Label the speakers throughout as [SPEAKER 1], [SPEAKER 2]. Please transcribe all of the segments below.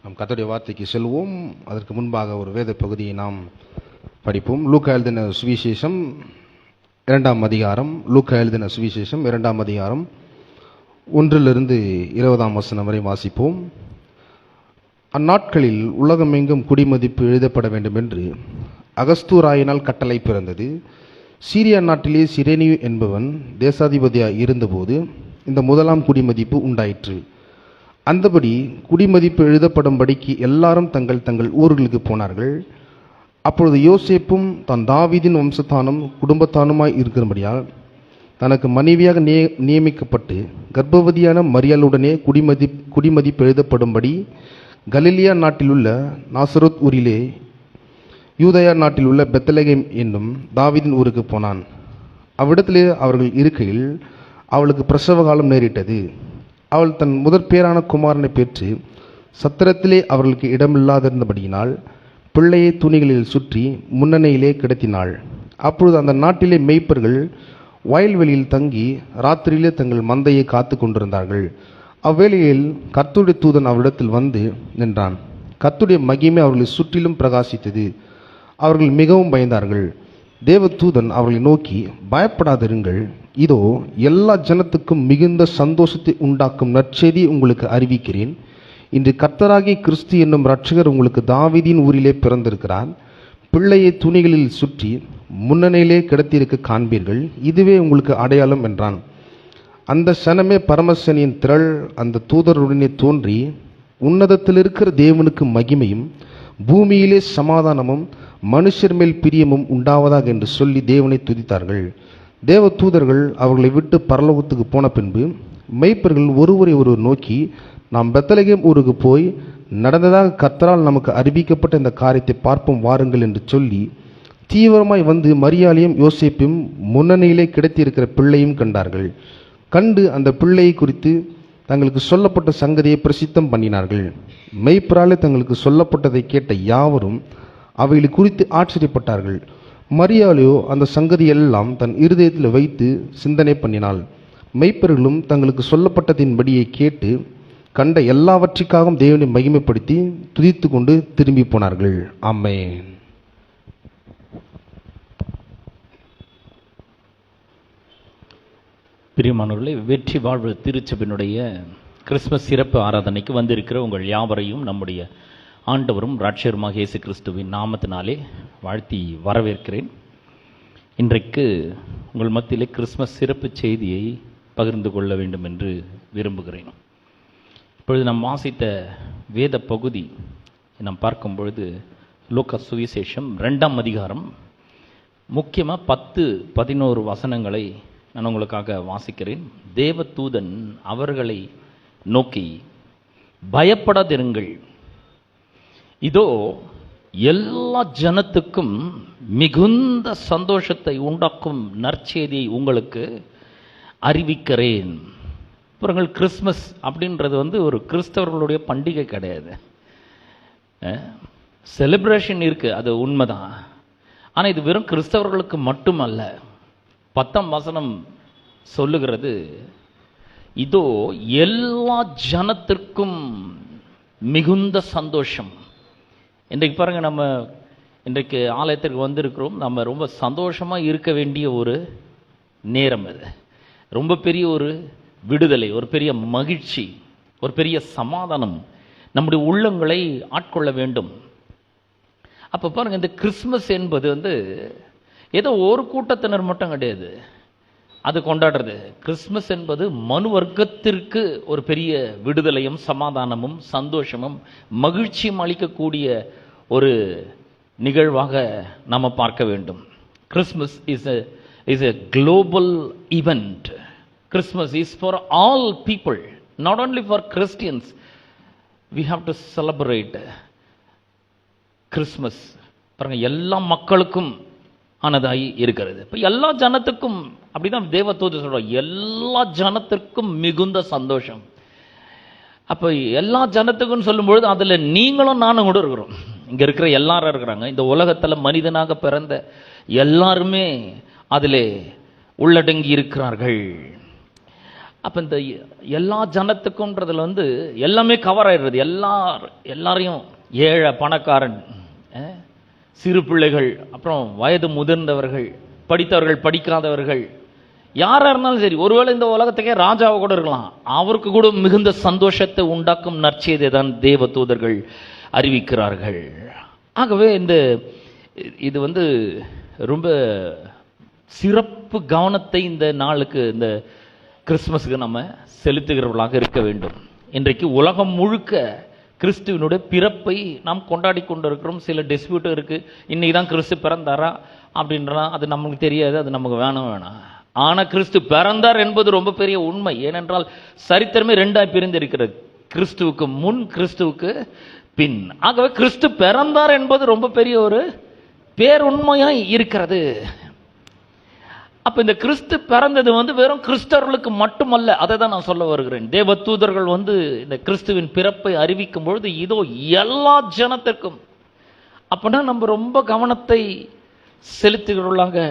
[SPEAKER 1] நம் கர்த்தருடைய வார்த்தைக்கு செல்வோம். அதற்கு முன்பாக ஒரு வேத பகுதியை நாம் படிப்போம். லூக்கா எழுதின சுவிசேஷம் 2ஆம் அதிகாரம். லூக்கா எழுதின சுவிசேஷம் 2ஆம் அதிகாரம் 1 20 வசனம் வரை வாசிப்போம். அந்நாட்களில் உலகமெங்கும் குடிமதிப்பு எழுதப்பட வேண்டும் என்று அகஸ்தூராயினால் கட்டளை பிறந்தது. சீரியா நாட்டிலே சிரேனியு என்பவன் தேசாதிபதியாக இருந்தபோது இந்த முதலாம் குடிமதிப்பு உண்டாயிற்று. அந்தபடி குடிமதிப்பு எழுதப்படும்படிக்கு எல்லாரும் தங்கள் தங்கள் ஊர்களுக்கு போனார்கள். அப்பொழுது யோசேப்பும் தான் தாவீதின் வம்சத்தானும் குடும்பத்தானுமாய் இருக்கிறபடியால் தனக்கு மனைவியாக நியமிக்கப்பட்டு கர்ப்பவதியான மரியாளுடனே குடிமதிப்பு எழுதப்படும்படி கலிலியா நாட்டிலுள்ள நாசரேத் ஊரிலே யூதயா நாட்டில் உள்ள பெத்லகேம் என்னும் தாவீதின் ஊருக்கு போனான். அவ்விடத்திலே அவர்கள் இருக்கையில் அவளுக்கு பிரசவ காலம் நேரிட்டது. அவள் தன் முதற்பேரான குமாரனை பெற்று சத்திரத்திலே அவர்களுக்கு இடமில்லாதிருந்தபடியினால் பிள்ளையை துணிகளில் சுற்றி முன்னணியிலே கிடத்தினாள். அப்பொழுது அந்த நாட்டிலே மேய்ப்பர்கள் வயல்வெளியில் தங்கி ராத்திரியிலே தங்கள் மந்தையை காத்து கொண்டிருந்தார்கள். அவ்வேளையில் கர்த்தருடைய தூதன் அவரிடத்தில் வந்து நின்றான். கர்த்தருடைய மகிமை அவர்களை சுற்றிலும் பிரகாசித்தது. அவர்கள் மிகவும் பயந்தார்கள். தேவதூதன் அவர்களை நோக்கி, பயப்படாதிருங்கள், இதோ எல்லா ஜனத்துக்கும் மிகுந்த சந்தோஷத்தை உண்டாக்கும் நற்செய்தி உங்களுக்கு அறிவிக்கிறேன். இன்று கர்த்தராகிய கிறிஸ்து என்னும் இரட்சகர் உங்களுக்கு தாவீதின் ஊரிலே பிறந்திருக்கிறார். பிள்ளையை துணிகளில் சுற்றி முன்னணியிலே கிடத்தியிருக்க காண்பீர்கள். இதுவே உங்களுக்கு அடையாளம் என்றான். அந்த சனமே பரமசனியின் திரள் அந்த தூதருடனே தோன்றி, உன்னதத்தில் இருக்கிற தேவனுக்கு மகிமையும் பூமியிலே சமாதானமும் மனுஷர் மேல் பிரியமும் உண்டாவதாக என்று சொல்லி தேவனை துதித்தார்கள். தேவ தூதர்கள் அவர்களை விட்டு பரலோகத்துக்கு போன பின்பு மெய்ப்பர்கள் ஒருவரை ஒருவர் நோக்கி, நாம் பெத்லகேம் ஊருக்கு போய் நடந்ததாக கர்த்தரால் நமக்கு அறிவிக்கப்பட்ட இந்த காரியத்தை பார்ப்போம் வாருங்கள் என்று சொல்லி தீவிரமாய் வந்து மரியாளையும் யோசேப்பையும் முன்னணியிலே கிடைத்திருக்கிற பிள்ளையும் கண்டார்கள். கண்டு அந்த பிள்ளையை குறித்து தங்களுக்கு சொல்லப்பட்ட சங்கதியை பிரசித்தம் பண்ணினார்கள். மெய்ப்பராலே தங்களுக்கு சொல்லப்பட்டதை கேட்ட யாவரும் அவைகளை குறித்து ஆச்சரியப்பட்டார்கள். மரியாளையோ அந்த சங்கதியெல்லாம் தன் இருதயத்தில் வைத்து சிந்தனை பண்ணினாள். மெய்ப்பர்களும் தங்களுக்கு சொல்லப்பட்டதின்படியை கேட்டு கண்ட எல்லாவற்றிற்காகவும் தேவனை மகிமைப்படுத்தி துதித்து கொண்டு திரும்பி போனார்கள். ஆமென்.
[SPEAKER 2] பிரியமானவர்களே, வெற்றி வாழ்வு திருச்சபையினுடைய கிறிஸ்மஸ் சிறப்பு ஆராதனைக்கு வந்திருக்கிற உங்கள் யாவரையும் நம்முடைய ஆண்டவரும் இரட்சகருமாக இயேசு கிறிஸ்துவின் நாமத்தினாலே வாழ்த்தி வரவேற்கிறேன். இன்றைக்கு உங்கள் மத்தியிலே கிறிஸ்மஸ் சிறப்பு செய்தியை பகிர்ந்து கொள்ள வேண்டும் என்று விரும்புகிறேன். இப்பொழுது நாம் வாசித்த வேத பகுதி நாம் பார்க்கும் பொழுது லூக்கா சுவிசேஷம் 2ஆம் அதிகாரம், முக்கியமாக 10-11 வசனங்களை நான் உங்களுக்காக வாசிக்கிறேன். தேவதூதன் அவர்களை நோக்கி, பயப்படாதிருங்கள், இதோ எல்லா ஜனத்துக்கும் மிகுந்த சந்தோஷத்தை உண்டாக்கும் நற்செய்தியை உங்களுக்கு அறிவிக்கிறேன். பாருங்கள், கிறிஸ்மஸ் அப்படின்றது ஒரு கிறிஸ்தவர்களுடைய பண்டிகை கிடையாது. செலிப்ரேஷன் இருக்கு, அது உண்மைதான். ஆனால் இது வெறும் கிறிஸ்தவர்களுக்கு மட்டுமல்ல. 10ஆம் வசனம் சொல்லுகிறது, இதோ எல்லா ஜனத்திற்கும் மிகுந்த சந்தோஷம். இன்றைக்கு பாருங்க, நம்ம இன்றைக்கு ஆலயத்திற்கு வந்திருக்கிறோம். நம்ம ரொம்ப சந்தோஷமாக இருக்க வேண்டிய ஒரு நேரம் அது. ரொம்ப பெரிய ஒரு விடுதலை, ஒரு பெரிய மகிழ்ச்சி, ஒரு பெரிய சமாதானம் நம்முடைய உள்ளங்களை ஆட்கொள்ள வேண்டும். அப்போ பாருங்க, இந்த கிறிஸ்மஸ் என்பது ஏதோ ஒரு கூட்டத்தினர் மட்டும் கிடையாது அது கொண்டாடுறது. கிறிஸ்மஸ் என்பது மனு வர்க்கத்திற்கு ஒரு பெரிய விடுதலையும் சமாதானமும் சந்தோஷமும் மகிழ்ச்சியும் அளிக்கக்கூடிய ஒரு நிகழ்வாக நாம் பார்க்க வேண்டும். Christmas is a global event. Christmas is for all people, not only for Christians. We have to celebrate Christmas. பாருங்க, எல்லா மக்களுக்கும் ஆனதாய் இருக்கிறது. இப்போ எல்லா ஜனத்துக்கும் அப்படிதான் தேவதூதன் சொல்றார், எல்லா ஜனத்திற்கும் மிகுந்த சந்தோஷம். அப்போ எல்லா ஜனத்துக்கும் சொல்லும்பொழுது அதில் நீங்களும் நானும் கூட இருக்கிறோம். இங்கே இருக்கிற எல்லாரும் இருக்கிறாங்க. இந்த உலகத்தில் மனிதனாக பிறந்த எல்லாருமே அதில் உள்ளடங்கி இருக்கிறார்கள். அப்போ இந்த எல்லா ஜனத்துக்கும்ன்றதுல எல்லாமே கவர் ஆயிடுறது. எல்லாரையும், ஏழை பணக்காரன், சிறு பிள்ளைகள், அப்புறம் வயது முதிர்ந்தவர்கள், படித்தவர்கள் படிக்காதவர்கள், யாரா இருந்தாலும் சரி. ஒருவேளை இந்த உலகத்துக்கே ராஜாவை கூட இருக்கலாம், அவருக்கு கூட மிகுந்த சந்தோஷத்தை உண்டாக்கும் நற்செய்தியை தான் தேவ தூதர்கள் அறிவிக்கிறார்கள். ஆகவே இது ரொம்ப சிறப்பு கவனத்தை இந்த நாளுக்கு, இந்த கிறிஸ்துமஸுக்கு நம்ம செலுத்துகிறவர்களாக இருக்க வேண்டும். இன்றைக்கு உலகம் முழுக்க கிறிஸ்துவனுடைய பிறப்பை நாம் கொண்டாடி கொண்டு இருக்கிறோம். சில டிஸ்பியூட்டும் இருக்கு, இன்னைக்கு தான் கிறிஸ்து பிறந்தாரா அப்படின்றான். அது நமக்கு தெரியாது, அது நமக்கு வேணாம். ஆனா கிறிஸ்து பிறந்தார் என்பது ரொம்ப பெரிய உண்மை. ஏனென்றால் சரித்திரமே ரெண்டாய் பிரிந்திருக்கிறது, கிறிஸ்துவுக்கு முன், கிறிஸ்துவுக்கு பின். ஆகவே கிறிஸ்து பிறந்தார் என்பது ரொம்ப பெரிய ஒரு பேருண்மையாய் இருக்கிறது. அப்ப இந்த கிறிஸ்து பிறந்தது வெறும் கிறிஸ்தவர்களுக்கு மட்டுமல்ல, அதை தான் நான் சொல்ல வருகிறேன். தேவ தூதர்கள் இந்த கிறிஸ்துவின் பிறப்பை அறிவிக்கும் பொழுது இதோ எல்லா ஜனத்திற்கும். அப்படின்னா நம்ம ரொம்ப கவனத்தை செலுத்துகிறவர்களாக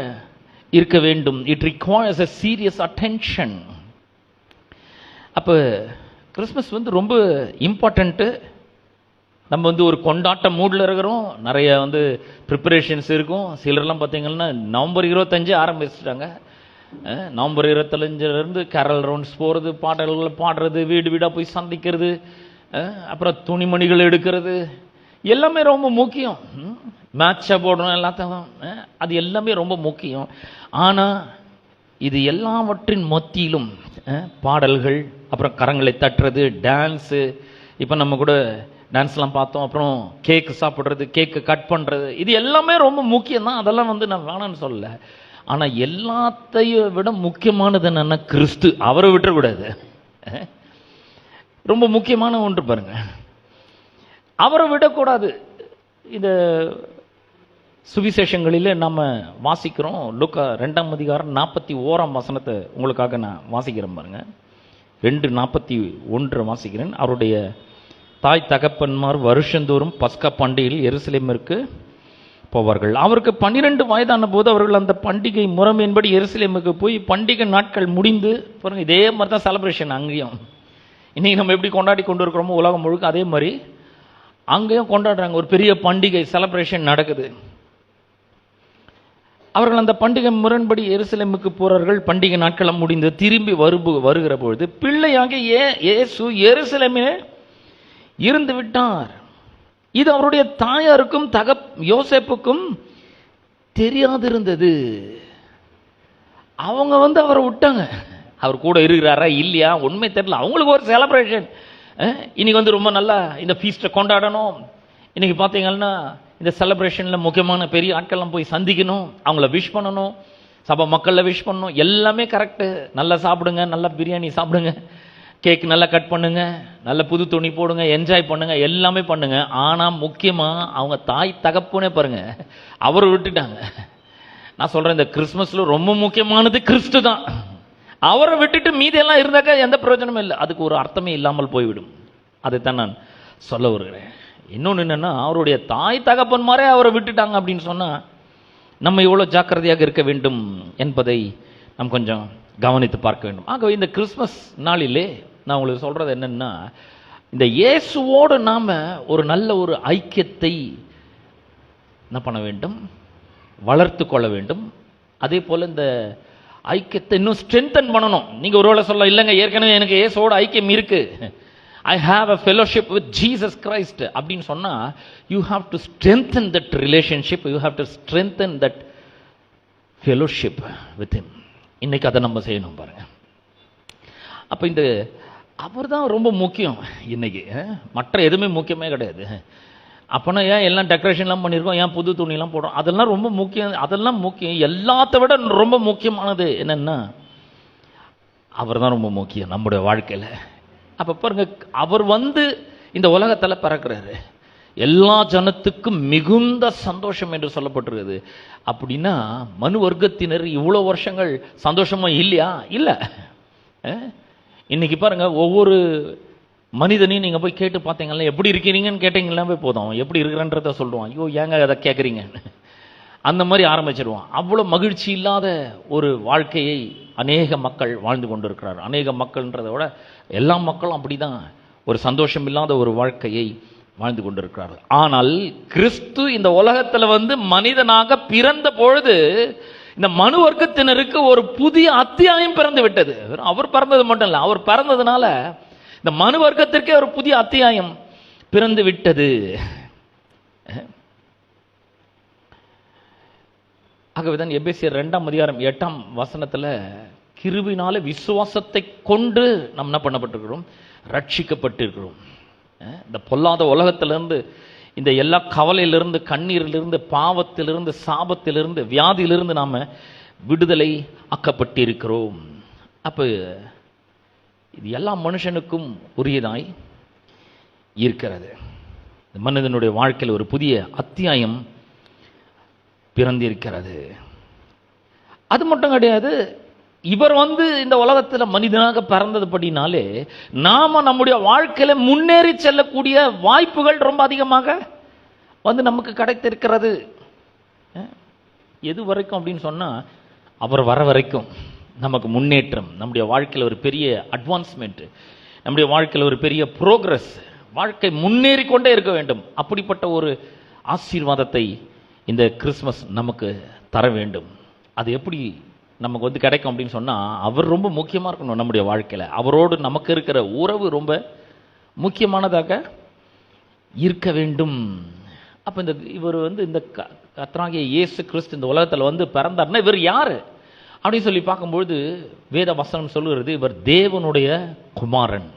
[SPEAKER 2] இருக்க வேண்டும். It requires a serious attention. அப்ப கிறிஸ்மஸ் ரொம்ப இம்பார்ட்டண்ட்டு. நம்ம ஒரு கொண்டாட்ட மூடில் இருக்கிறோம், நிறைய ப்ரிப்பரேஷன்ஸ் இருக்கும். சிலர்லாம் பார்த்தீங்கன்னா நவம்பர் 25 ஆரம்பிச்சிட்டாங்க. நவம்பர் 25லேருந்து கேரல் ரவுண்ட்ஸ் போகிறது, பாடல்களை பாடுறது, வீடு வீடாக போய் சந்திக்கிறது, அப்புறம் துணிமணிகள் எடுக்கிறது, எல்லாமே ரொம்ப முக்கியம். மேட்சை போடணும் எல்லாத்தையும், அது எல்லாமே ரொம்ப முக்கியம். ஆனால் இது எல்லாவற்றின் மத்தியிலும் பாடல்கள், அப்புறம் கரங்களை தட்டுறது, டான்ஸு, இப்போ நம்ம கூட டான்ஸ்லாம் பார்த்தோம், அப்புறம் கேக்கு சாப்பிட்றது, கேக்கு கட் பண்ணுறது, இது எல்லாமே ரொம்ப முக்கியம் தான். அதெல்லாம் நான் வேணான்னு சொல்லலை. ஆனால் எல்லாத்தையும் விட முக்கியமானது என்னென்னா கிறிஸ்து, அவரை விட்டுறக்கூடாது. ரொம்ப முக்கியமான ஒன்று பாருங்க, அவரை விடக்கூடாது. இந்த சுவிசேஷங்களில் நம்ம வாசிக்கிறோம். லூக்கா 2ஆம் அதிகாரம் 41ஆம் வசனத்தை உங்களுக்காக நான் வாசிக்கிறேன் பாருங்க. 2:41 வாசிக்கிறேன். அவருடைய தாய் தகப்பன்மார் வருஷந்தோறும் பஸ்கா பண்டிகையில் எருசலேமிற்கு போவார்கள். அவருக்கு 12 வயதான போது அவர்கள் அந்த பண்டிகை முறைமையின்படி எருசலேமுக்கு போய் பண்டிகை நாட்கள் முடிந்து பாருங்க, இதே மாதிரி தான் செலிப்ரேஷன் அங்கேயும். இன்னைக்கு நம்ம எப்படி கொண்டாடி கொண்டு இருக்கிறோமோ உலகம் முழுக்க அதே மாதிரி அங்கேயும் கொண்டாடுறாங்க. ஒரு பெரிய பண்டிகை செலிப்ரேஷன் நடக்குது. அவர்கள் அந்த பண்டிகை முறைப்படி எருசலேமுக்கு போறார்கள். பண்டிகை நாட்கள் முடிந்து திரும்பி வருகிற பொழுது பிள்ளையாக இயேசு எருசலேமிலே இருந்து விட்டார். இது அவருடைய தாயாருக்கும் யோசேப்புக்கும் தெரியாதிருந்தது. அவங்க அவரை விட்டாங்க. அவர் கூட இருக்கிறாரா இல்லையா உண்மை தெரியல. அவங்களுக்கு ஒரு செலிப்ரேஷன், இன்னைக்கு ரொம்ப நல்லா இந்த ஃபீஸ்ட்டை கொண்டாடணும். இன்னைக்கு பார்த்தீங்கன்னா இந்த செலிப்ரேஷனில் முக்கியமான பெரிய ஆட்கள்லாம் போய் சந்திக்கணும், அவங்கள விஷ் பண்ணணும், சபை மக்களில் விஷ் பண்ணணும், எல்லாமே கரெக்டு. நல்லா சாப்பிடுங்க, நல்லா பிரியாணி சாப்பிடுங்க, கேக் நல்லா கட் பண்ணுங்க, நல்ல புது துணி போடுங்க, என்ஜாய் பண்ணுங்க, எல்லாமே பண்ணுங்க. ஆனால் முக்கியமாக அவங்க தாய் தகப்பனே பாருங்க, அவரை விட்டுட்டாங்க. நான் சொல்கிறேன், இந்த கிறிஸ்மஸில் ரொம்ப முக்கியமானது கிறிஸ்து தான். அவரை விட்டுட்டு மீதியெல்லாம் இருந்தாக்கா எந்த பிரயோஜனமும் இல்லை, அதுக்கு ஒரு அர்த்தமே இல்லாமல் போய்விடும். அதைத்தான் நான் சொல்ல வருகிறேன். இன்னொன்று என்னென்னா, அவருடைய தாய் தகப்பன்மாரே அவரை விட்டுட்டாங்க அப்படின்னு சொன்னால் நம்ம எவ்வளோ ஜாக்கிரதையாக இருக்க வேண்டும் என்பதை நாம் கொஞ்சம் கவனித்து பார்க்க வேண்டும். ஆகவே இந்த கிறிஸ்மஸ் நாளிலே நான் உங்களுக்கு சொல்கிறது என்னென்னா, இந்த இயேசுவோடு நாம் ஒரு நல்ல ஒரு ஐக்கியத்தை என்ன பண்ண வேண்டும், வளர்த்து கொள்ள வேண்டும். அதே போல் இந்த ஐக்கியத்தை இன்னும் ஸ்ட்ரென்தன் பண்ணணும். நீங்கள் ஒருவேளை சொல்ல, இல்லைங்க ஏற்கனவே எனக்கு இயேசுவோட ஐக்கியம் இருக்குது, I have a fellowship with Jesus Christ அப்படின்னு சொன்னால், you have to strengthen that relationship, you have to strengthen that fellowship with him. இன்னைக்கு அதை நம்ம செய்யணும் பாருங்க. அப்போ இந்த அவர் தான் ரொம்ப முக்கியம் இன்னைக்கு, மற்ற எதுவுமே முக்கியமே கிடையாது. அப்போனா ஏன் எல்லாம் டெக்கரேஷன்லாம் பண்ணியிருக்கோம், ஏன் புது துணிலாம் போடுறோம், அதெல்லாம் ரொம்ப முக்கியம். அதெல்லாம் முக்கியம். எல்லாத்த விட ரொம்ப முக்கியமானது என்னென்னா அவர் தான் ரொம்ப முக்கியம் நம்முடைய வாழ்க்கையில். அப்போ பாருங்க, அவர் இந்த உலகத்தில் பிறக்கிறாரு. எல்லா ஜனத்துக்கும் மிகுந்த சந்தோஷம் என்று சொல்லப்பட்டிருக்குது. அப்படின்னா மனு வர்க்கத்தினர் இவ்வளோ வருஷங்கள் சந்தோஷமா இல்லையா? இல்லை. இன்னைக்கு பாருங்க, ஒவ்வொரு மனிதனையும் நீங்கள் போய் கேட்டு பார்த்தீங்களா, எப்படி இருக்கிறீங்கன்னு கேட்டீங்கன்னாவே போதும், எப்படி இருக்கிறன்றத சொல்லுவான். ஐயோ ஏங்க அதை கேட்குறீங்க, அந்த மாதிரி ஆரம்பிச்சிடுவான். அவ்வளோ மகிழ்ச்சி இல்லாத ஒரு வாழ்க்கையை அநேக மக்கள் வாழ்ந்து கொண்டிருக்கிறார். அநேக மக்கள்ன்றதை விட எல்லா மக்களும் அப்படிதான் ஒரு சந்தோஷம் இல்லாத ஒரு வாழ்க்கையை வாழ்ந்து கொண்டிருக்கிறார்கள். ஆனால் கிறிஸ்து இந்த உலகத்தில் மனிதனாக பிறந்த பொழுது இந்த மனு வர்க்கத்தினருக்கு ஒரு புதிய அத்தியாயம் பிறந்து விட்டது. அவர் பிறந்தது மட்டும் இல்லை, அவர் பிறந்ததுனால இந்த மனு வர்க்கத்திற்கே ஒரு புதிய அத்தியாயம் பிறந்து விட்டது. ஆகவேதான் எபேசியர் 2:8 கிருபையினால விசுவாசத்தை கொண்டு நாம் என்ன பண்ணப்பட்டிருக்கிறோம்? ரட்சிக்கப்பட்டிருக்கிறோம். இந்த பொல்லாத உலகத்திலிருந்து, இந்த எல்லா கவலையிலிருந்து, கண்ணீரிலிருந்து, பாவத்திலிருந்து, சாபத்திலிருந்து, வியாதியிலிருந்து நாம விடுதலை ஆக்கப்பட்டிருக்கிறோம். அப்ப இது எல்லா மனுஷனுக்கும் உரியதாய் இருக்கிறது. மனிதனுடைய வாழ்க்கையில் ஒரு புதிய அத்தியாயம் பிறந்திருக்கிறது. அது மட்டும் கிடையாது, இவர் இந்த உலகத்தில் மனிதனாக பிறந்தது படினாலே நாம நம்முடைய வாழ்க்கையில முன்னேறி செல்லக்கூடிய வாய்ப்புகள் ரொம்ப அதிகமாக நமக்கு கிடைத்திருக்கிறது. எது வரைக்கும் அப்படின்னு சொன்னா, அவர் வர வரைக்கும் நமக்கு முன்னேற்றம், நம்முடைய வாழ்க்கையில் ஒரு பெரிய அட்வான்ஸ்மெண்ட், நம்முடைய வாழ்க்கையில் ஒரு பெரிய ப்ரோக்ரஸ், வாழ்க்கை முன்னேறி கொண்டே இருக்க வேண்டும். அப்படிப்பட்ட ஒரு ஆசீர்வாதத்தை இந்த கிறிஸ்மஸ் நமக்கு தர வேண்டும். அது எப்படி நமக்கு கிடைக்கும் அப்படின்னு சொன்னால், அவர் ரொம்ப முக்கியமாக இருக்கணும் நம்முடைய வாழ்க்கையில். அவரோடு நமக்கு இருக்கிற உறவு ரொம்ப முக்கியமானதாக இருக்க வேண்டும். அப்போ இவர் இந்த கர்த்தராகிய இயேசு கிறிஸ்து இந்த உலகத்தில் பிறந்தார்னா இவர் யார் அப்படின்னு சொல்லி பார்க்கும்பொழுது வேத வசனம் சொல்லுகிறது, இவர் தேவனுடைய குமாரன்.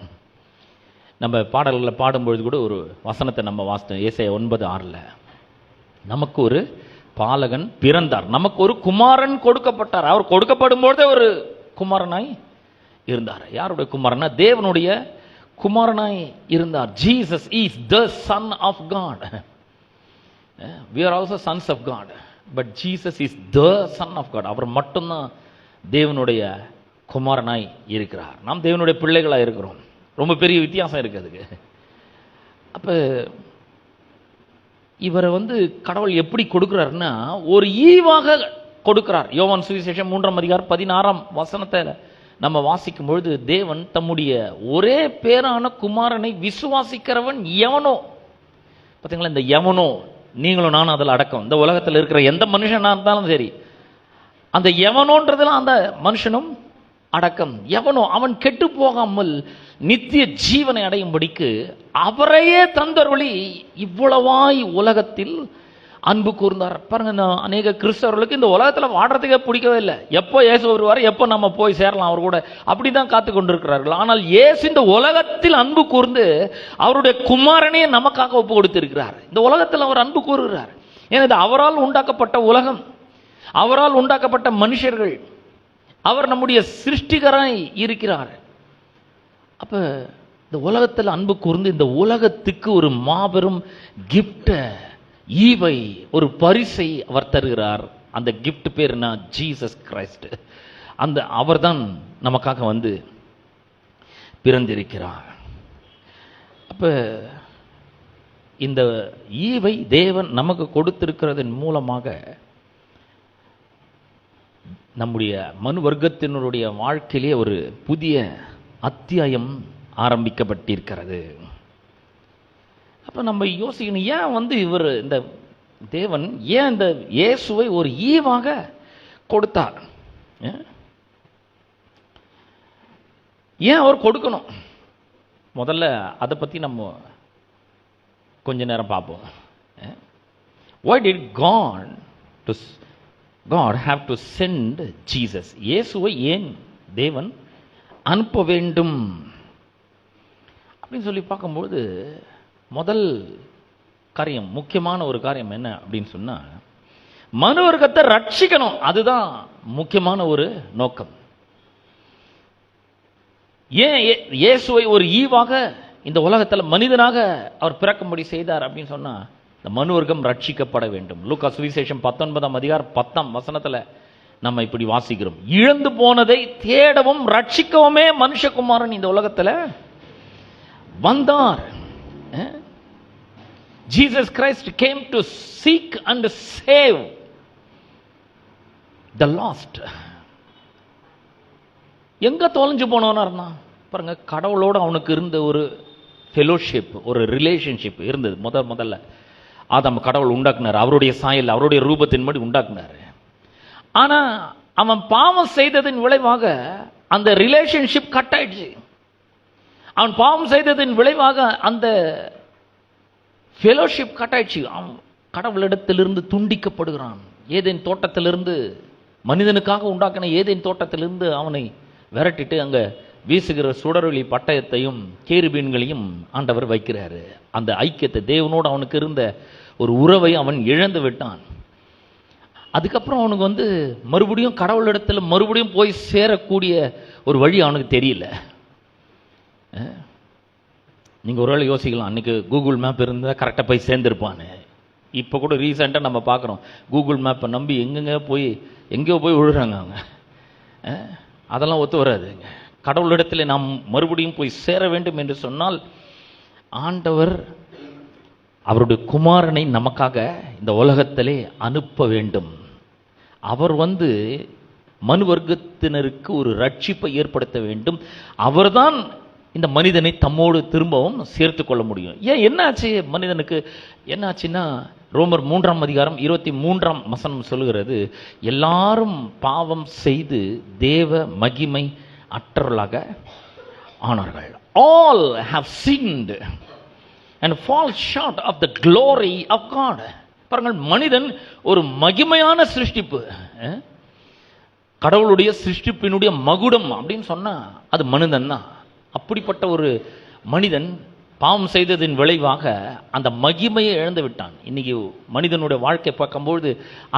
[SPEAKER 2] நம்ம பாடல்களில் பாடும்பொழுது கூட ஒரு வசனத்தை நம்ம வாசித்தோம், ஏசாயா 9:6. நமக்கு ஒரு பாலகன் பிறந்தார், நமக்கு ஒரு குமாரன் கொடுக்கப்பட்டார். அவர் கொடுக்கப்படும் பொழுதே ஒரு குமாரனாய் இருந்தார். யாருடைய குமாரனா? தேவனுடைய குமாரனாய் இருந்தார். Jesus is the son of God. We are also sons of God, but Jesus is the son of God. அவர் மட்டும்தான் தேவனுடைய குமாரனாய் இருக்கிறார். நாம் தேவனுடைய பிள்ளைகளாக இருக்கிறோம். ரொம்ப பெரிய வித்தியாசம் இருக்குதுக்கு. அப்ப இவரை கடவுள் எப்படி கொடுக்கிறாருன்னா, ஒரு ஈவாக கொடுக்கிறார். யோவான் சுவிசேஷம் 3:16 நம்ம வாசிக்கும் பொழுது, தேவன் தம்முடைய ஒரே பேரான குமாரனை விசுவாசிக்கிறவன் எவனோ, பார்த்தீங்களா, இந்த எவனோ நீங்களும் நானும் அதில் அடக்கம். இந்த உலகத்தில் இருக்கிற எந்த மனுஷனா இருந்தாலும் சரி, அந்த எவனோன்றதுல அந்த மனுஷனும் அடக்கம். எவனோ அவன் கெட்டு போகாமல் நித்திய ஜீவனை அடையும்படிக்கு அவரையே தந்தருளி இவ்வளவாய் உலகத்தில் அன்பு கூர்ந்தார். பாருங்க, அநேக கிறிஸ்தவர்களுக்கு இந்த உலகத்தில் வாடுறதுக்கே பிடிக்கவே இல்லை. எப்போ இயேசு வருவார், எப்போ நம்ம போய் சேரலாம் அவர் கூட, அப்படிதான் காத்து கொண்டிருக்கிறார்கள். ஆனால் இயேசு இந்த உலகத்தில் அன்பு கூர்ந்து அவருடைய குமாரனே நமக்காக ஒப்பு கொடுத்திருக்கிறார். இந்த உலகத்தில் அவர் அன்பு கூறுகிறார். ஏன்னா இது அவரால் உண்டாக்கப்பட்ட உலகம், அவரால் உண்டாக்கப்பட்ட மனுஷர்கள், அவர் நம்முடைய சிருஷ்டிகராய் இருக்கிறார். அப்ப இந்த உலகத்தில் அன்பு கூர்ந்து இந்த உலகத்துக்கு ஒரு மாபெரும் கிஃப்ட், ஈவை, ஒரு பரிசை அவர் தருகிறார். அந்த கிஃப்ட் பேர் என்ன? Jesus Christ. அந்த அவர்தான் நமக்காக பிறந்திருக்கிறார். அப்ப இந்த ஈவை தேவன் நமக்கு கொடுத்திருக்கிறதன் மூலமாக நம்முடைய மனு வர்க்கத்தினருடைய வாழ்க்கையிலே ஒரு புதிய அத்தியாயம் ஆரம்பிக்கப்பட்டிருக்கிறது. அப்ப நம்ம யோசிக்கணும், ஏன் இவர் இந்த தேவன் ஏன் இந்த இயேசுவை ஒரு ஈவாக கொடுத்தார்? ஏன் அவர் கொடுக்கணும்? முதல்ல அதை பத்தி நம்ம கொஞ்ச நேரம் பார்ப்போம். Why did God have to send Jesus? இயேசுவை ஏன் தேவன் அனுப்ப வேண்டும் அப்படின்னு சொல்லி பார்க்கும்போது, முதல் காரியம், முக்கியமான ஒரு காரியம் என்ன அப்படின்னு சொன்னா, மனு வர்க்கத்தை ரட்சிக்கணும். அதுதான் முக்கியமான ஒரு நோக்கம். ஏன் இயேசுவை ஒரு ஈவாக இந்த உலகத்தில் மனிதனாக அவர் பிறக்கும்படி செய்தார் அப்படின்னு சொன்னா, இந்த மனு வர்க்கம் ரட்சிக்கப்பட வேண்டும். லூக்கா சுவிசேஷம் 19:10 நம்ம இப்படி வாசிக்கிறோம், இழந்து போனதை தேடவும் ரட்சிக்கவுமே மனுஷகுமாரன் இந்த உலகத்தில் வந்தார். Jesus Christ came to seek and save the lost. எங்க தொலைஞ்சு போனவனா இருந்தான் பாருங்க. கடவுளோடு அவனுக்கு இருந்த ஒரு ஃபெலோஷிப், ஒரு ரிலேஷன்ஷிப் இருந்தது. முதல்ல ஆதாம் கடவுள் உண்டாக்குனார், அவருடைய சாயல் அவருடைய ரூபத்தின்படி உண்டாக்குனார். ஆனா அவன் பாவம் செய்ததின் விளைவாக அந்த ரிலேஷன்ஷிப் கட் ஆயிடுச்சு. அவன் பாவம் செய்ததின் விளைவாக அந்த ஃபெலோஷிப் கட் ஆயிடுச்சு. அவன் கடவுளிடத்திலிருந்து துண்டிக்கப்படுகிறான். ஏதேன் தோட்டத்திலிருந்து, மனிதனுக்காக உண்டாக்கின ஏதேன் தோட்டத்திலிருந்து அவனை விரட்டிட்டு அங்க வீசுகிற சுடரொளி பட்டயத்தையும் கேருபீன்களையும் ஆண்டவர் வைக்கிறாரு. அந்த ஐக்கியத்தை, தேவனோடு அவனுக்கு இருந்த ஒரு உறவை அவன் இழந்து விட்டான். அதுக்கப்புறம் அவனுக்கு மறுபடியும் கடவுளிடத்தில் மறுபடியும் போய் சேரக்கூடிய ஒரு வழி அவனுக்கு தெரியல. நீங்கள் ஒரு வேளை யோசிக்கலாம், அன்றைக்கி கூகுள் மேப் இருந்தால் கரெக்டாக போய் சேர்ந்துருப்பான்னு. இப்போ கூட ரீசெண்டாக நம்ம பார்க்குறோம், கூகுள் மேப்பை நம்பி எங்கேயோ போய் விழுறாங்க அவங்க. அதெல்லாம் ஒத்து வராதுங்க. கடவுளிடத்தில் நாம் மறுபடியும் போய் சேர வேண்டும் என்று சொன்னால் ஆண்டவர் அவருடைய குமாரனை நமக்காக இந்த உலகத்திலே அனுப்ப வேண்டும். அவர் மனு வர்க்கத்தினருக்கு ஒரு ரட்சிப்பை ஏற்படுத்த வேண்டும். அவர்தான் இந்த மனிதனை தம்மோடு திரும்பவும் சேர்த்து கொள்ள முடியும். ஏன் என்னாச்சு மனிதனுக்கு? என்னாச்சுன்னா ரோமர் 3:23 சொல்லுகிறது, எல்லாரும் பாவம் செய்து தேவ மகிமை அற்றவர்களாக ஆனார்கள். All have sinned and fall short of the glory of God. பாருங்கள், மனிதன் ஒரு மகிமையான சிருஷ்டிப்பு. கடவுளுடைய சிருஷ்டிப்பினுடைய மகுடம் அப்படின்னு சொன்னா அது மனிதன் தான். அப்படிப்பட்ட ஒரு மனிதன் பாவம் செய்ததின் விளைவாக அந்த மகிமையை இழந்து விட்டான். இன்னைக்கு மனிதனுடைய வாழ்க்கை பார்க்கும்போது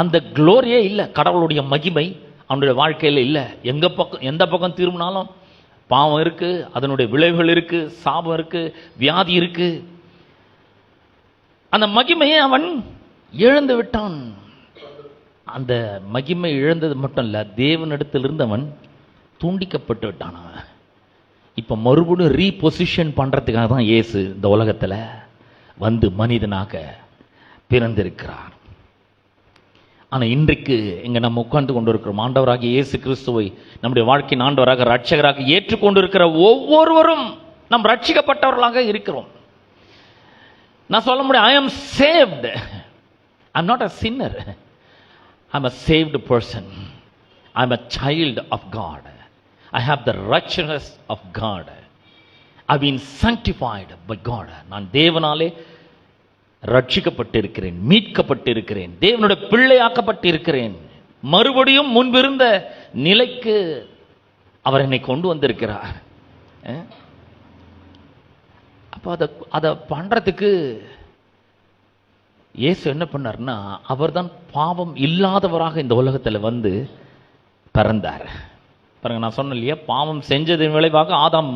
[SPEAKER 2] அந்த குளோரியே இல்லை. கடவுளுடைய மகிமை அவனுடைய வாழ்க்கையில் இல்லை. எந்த பக்கம் திரும்பினாலும் பாவம் இருக்கு, அதனுடைய விளைவுகள் இருக்கு, சாபம் இருக்கு, வியாதி இருக்கு. அந்த மகிமையை அவன் இழந்து விட்டான். அந்த மகிமை இழந்தது மட்டும் இல்ல, தேவனிடத்திலிருந்து அவன் துண்டிக்கப்பட்டு விட்டான். அவன் இப்ப மறுபடியும் ரீபொசிஷன் பண்றதுக்காக தான் இயேசு இந்த உலகத்துல மனிதனாக பிறந்திருக்கிறார். ஆனா இன்றைக்கு இங்க நம்ம உட்கார்ந்து கொண்டிருக்கிறோம், ஆண்டவராகிய இயேசு கிறிஸ்துவை நம்முடைய வாழ்க்கையின் ஆண்டவராக ரட்சகராக ஏற்றுக்கொண்டிருக்கிற ஒவ்வொருவரும் நாம் ரட்சிக்கப்பட்டவர்களாக இருக்கிறோம். நான் சொல்ல முடியும், I am saved. I'm not a sinner. I'm a saved person. I'm a child of God. I have the righteousness of God. I've been sanctified by God. நான் தேவனாலே ரட்சிக்கப்பட்டிருக்கிறேன், மீட்கப்பட்டிருக்கிறேன், தேவனுடைய பிள்ளையாக்கப்பட்டிருக்கிறேன். மறுபடியும் முன்பிருந்த நிலைக்கு அவர் என்னை கொண்டு வந்திருக்கிறார். அப்போ அதை பண்றதுக்கு இயேசு என்ன பண்ணார்னா, அவர்தான் பாவம் இல்லாதவராக இந்த உலகத்தில் பிறந்தார். பாருங்க, நான் சொன்னேன் இல்லையா, பாவம் செஞ்சதின் விளைவாக ஆதாம்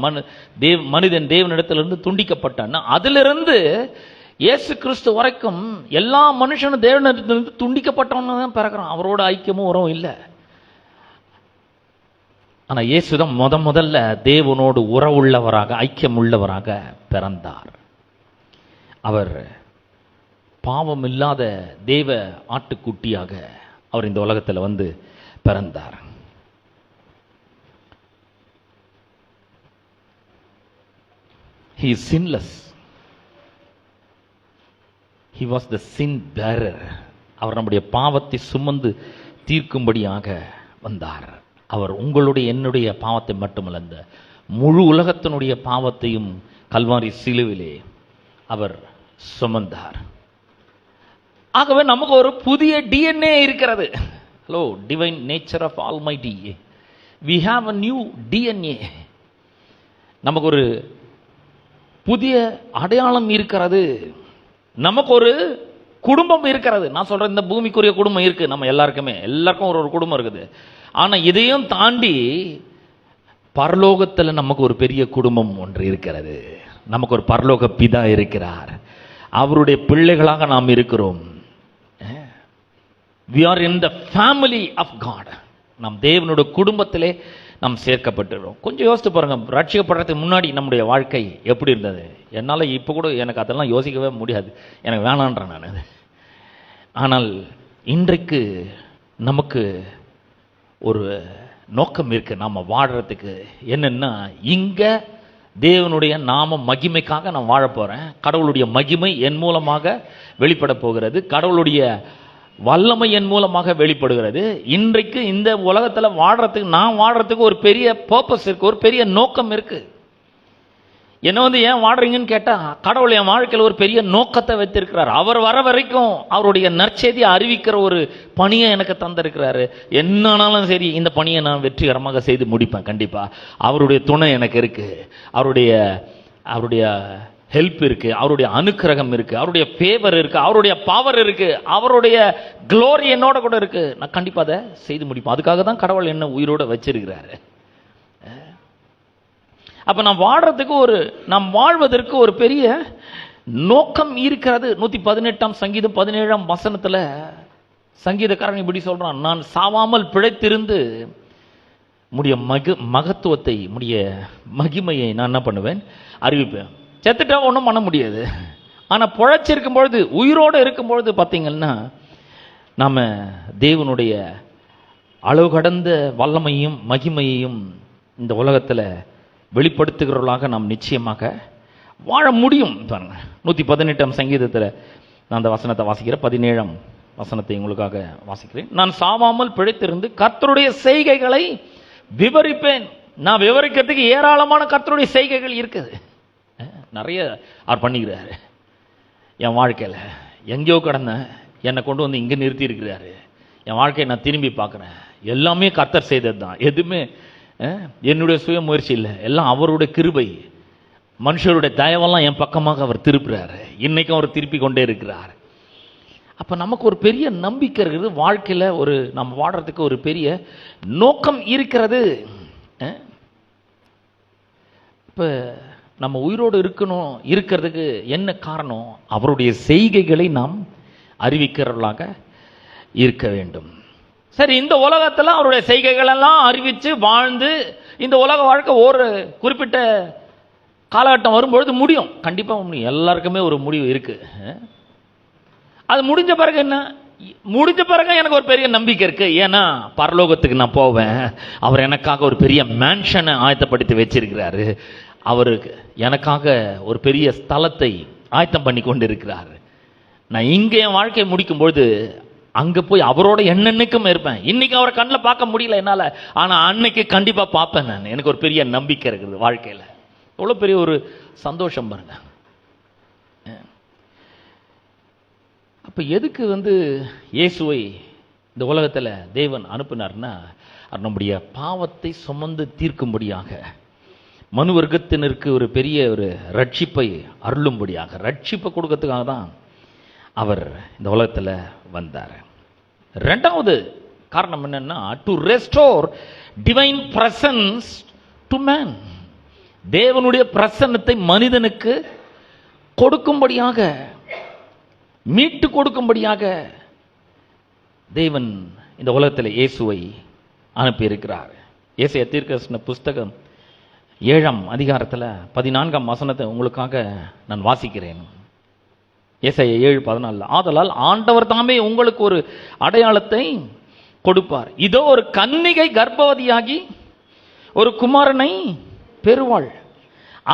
[SPEAKER 2] மனிதன் தேவனிடத்திலிருந்து துண்டிக்கப்பட்டான். அதிலிருந்து இயேசு கிறிஸ்து வரைக்கும் எல்லா மனுஷனும் தேவனிடத்திலிருந்து துண்டிக்கப்பட்டவன்னு தான் பிறக்கிறான். அவரோட ஐக்கியமும் உறவும் இல்லை. ஆனா இயேசு தான் முதல்ல தேவனோடு உறவுள்ளவராக, ஐக்கியம் உள்ளவராக பிறந்தார். அவர் பாவம் இல்லாத தேவ ஆட்டுக்குட்டியாக அவர் இந்த உலகத்தில் பிறந்தார். He is sinless. He was the sin bearer. அவர் நம்முடைய பாவத்தை சுமந்து தீர்க்கும்படியாக வந்தார். அவர் உங்களுடைய என்னுடைய பாவத்தை மட்டுமல்ல, அந்த முழு உலகத்தினுடைய பாவத்தையும் கல்வாரி சிலுவிலே அவர் சுமந்தார். ஆகவே நமக்கு ஒரு புதிய டிஎன்ஏ இருக்கிறது. Hello, divine nature of almighty. we have a new DNA. நமக்கு ஒரு புதிய அடையாளம் இருக்கிறது. நமக்கு ஒரு குடும்பம் இருக்கிறது. நான் சொல்றேன், இந்த பூமிக்குரிய குடும்பம் இருக்கு நம்ம எல்லாருக்கும் ஒரு குடும்பம் இருக்குது. ஆனா இதையும் தாண்டி பரலோகத்தில் நமக்கு ஒரு பெரிய குடும்பம் ஒன்று இருக்கிறது. நமக்கு ஒரு பரலோக பிதா இருக்கிறார். அவருடைய பிள்ளைகளாக நாம் இருக்கிறோம். we are in the family of God. நாம் தேவனுடைய குடும்பத்திலே நாம் சேர்க்கப்பட்டுறோம். கொஞ்சம் யோசித்து பாருங்க, ரட்சிக்கப்படுறதுக்கு முன்னாடி நம்முடைய வாழ்க்கை எப்படி இருந்தது? என்னால் இப்போ கூட எனக்கு அதெல்லாம் யோசிக்கவே முடியாது, எனக்கு வேணான்றேன் நான். ஆனால் இன்றைக்கு நமக்கு ஒரு நோக்கம் இருக்கு நாம வாழறதுக்கு. என்னன்னா, இங்க தேவனுடைய நாம மகிமைக்காக நான் வாழ போறேன். கடவுளுடைய மகிமை என் மூலமாக வெளிப்பட போகிறது. கடவுளுடைய வல்லமை என் மூலமாக வெளிப்படுகிறது. இன்றைக்கு இந்த உலகத்துல வாழ்றதுக்கு, நான் வாழ்றதுக்கு ஒரு பெரிய பர்பஸ் இருக்கு, ஒரு பெரிய நோக்கம் இருக்கு. என்ன ஏன் வாடுறீங்கன்னு கேட்டா, கடவுள் என் வாழ்க்கையில் ஒரு பெரிய நோக்கத்தை வைத்திருக்கிறார். அவர் வர வரைக்கும் அவருடைய நற்செய்தியை அறிவிக்கிற ஒரு பணியை எனக்கு தந்திருக்கிறாரு. என்னானாலும் சரி, இந்த பணியை நான் வெற்றிகரமாக செய்து முடிப்பேன். கண்டிப்பா அவருடைய துணை எனக்கு இருக்கு, அவருடைய ஹெல்ப் இருக்கு, அவருடைய அனுக்கிரகம் இருக்கு, அவருடைய ஃபேவர் இருக்கு, அவருடைய பவர் இருக்கு, அவருடைய க்ளோரி என்னோட கூட இருக்கு. நான் கண்டிப்பா அதை செய்து முடிப்பேன். அதுக்காக தான் கடவுள் என்ன உயிரோட வச்சிருக்கிறாரு. அப்ப நாம் வாழ்வதற்கு ஒரு பெரிய நோக்கம் இருக்கிறது. 118 சங்கீதம் 17 சங்கீதக்காரன் இப்படி சொல்றான், நான் சாவாமல் பிழைத்திருந்து முடிய மகத்துவத்தை, முடிய மகிமையை நான் என்ன பண்ணுவேன், அறிவிப்பேன். செத்துட்டா ஒன்றும் பண்ண முடியாது. ஆனா பிழைச்சிருக்கும் பொழுது, உயிரோடு இருக்கும் பொழுது பார்த்தீங்கன்னா, நாம தேவனுடைய அளவு கடந்த வல்லமையும் மகிமையையும் இந்த உலகத்துல வெளிப்படுத்துகிறவர்களாக நாம் நிச்சயமாக வாழ முடியும். பாருங்க, 118 சங்கீதத்தில் நான் அந்த வசனத்தை வாசிக்கிறேன். 17 வசனத்தை உங்களுக்காக வாசிக்கிறேன். நான் சாவாமல் பிழைத்திருந்து கர்த்தருடைய செய்கைகளை விவரிப்பேன். நான் விவரிக்கிறதுக்கு ஏராளமான கர்த்தருடைய செய்கைகள் இருக்குது. நிறைய அவர் பண்ணிக்கிறாரு என் வாழ்க்கையில். எங்கேயோ கடந்த என்னை கொண்டு வந்து இங்கே நிறுத்தி இருக்கிறாரு. என் வாழ்க்கையை நான் திரும்பி பார்க்குறேன். எல்லாமே கர்த்தர் செய்தது தான். எதுவுமே என்னுடைய சுய முயற்சி இல்லை, எல்லாம் அவருடைய கிருபை. மனுஷருடைய தயவெல்லாம் என் பக்கமாக அவர் திருப்புறாரு. இன்னைக்கும் அவர் திருப்பி கொண்டே இருக்கிறார். அப்ப நமக்கு ஒரு பெரிய நம்பிக்கை இருக்குது. வாழ்க்கையில நம்ம வாடுறதுக்கு ஒரு பெரிய நோக்கம் இருக்கிறது. இப்ப நம்ம உயிரோடு இருக்கிறதுக்கு என்ன காரணம்? அவருடைய செய்கைகளை நாம் அறிவிக்கிறவர்களாக இருக்க வேண்டும். சரி, இந்த உலகத்துல அவருடைய செய்கைகள் எல்லாம் அறிவிச்சு வாழ்ந்து இந்த உலக வாழ்க்கை ஒரு குறிப்பிட்ட காலகட்டம் வரும்பொழுது முடியும். கண்டிப்பா முடியும். எல்லாருக்குமே ஒரு முடிவு இருக்கு. அது முடிஞ்ச பிறகு என்ன? முடிஞ்ச பிறகு எனக்கு ஒரு பெரிய நம்பிக்கை இருக்கு. ஏன்னா பரலோகத்துக்கு நான் போவேன். அவர் எனக்காக ஒரு பெரிய மேன்ஷனை ஆயத்தப்படுத்தி வச்சிருக்கிறாரு. அவருக்கு எனக்காக ஒரு பெரிய ஸ்தலத்தை ஆயத்தம் பண்ணி கொண்டு இருக்கிறாரு. நான் இங்கே என் வாழ்க்கையை முடிக்கும் பொழுது அங்க போய் அவரோட என்னன்னைக்கும் இருப்பேன். இன்னைக்கு அவரை கண்ணில் பார்க்க முடியல என்னால, ஆனா அன்னைக்கு கண்டிப்பா பார்ப்பேன் நான். எனக்கு ஒரு பெரிய நம்பிக்கை இருக்குது வாழ்க்கையில. எவ்வளவு பெரிய ஒரு சந்தோஷம் பாருங்க. அப்ப எதுக்கு இயேசுவை இந்த உலகத்துல தேவன் அனுப்பினார்னா, நம்முடைய பாவத்தை சுமந்து தீர்க்கும்படியாக, மனு வர்க்கத்தினருக்கு ஒரு பெரிய ஒரு ரட்சிப்பை அருளும்படியாக, ரட்சிப்பை கொடுக்கறதுக்காக தான் அவர் இந்த உலகத்துல வந்தார். ரெண்டாவது காரணம் என்னன்னா, to restore divine presence to man. தேவனுடைய பிரசன்னத்தை மனிதனுக்கு கொடுக்கும்படியாக, மீட்டு கொடுக்கும்படியாக தேவன் இந்த உலகத்தில் இயேசுவை அனுப்பி இருக்கிறார். ஏசாயா தீர்க்கதரிசன புஸ்தகம் 7 14 வசனத்தை உங்களுக்காக நான் வாசிக்கிறேன். ஏசாயா 7:14. ஆதலால் ஆண்டவர் தாமே உங்களுக்கு ஒரு அடையாளத்தை கொடுப்பார். இதோ ஒரு கன்னிகை கர்ப்பவதியாகி ஒரு குமாரனை பெறுவாள்,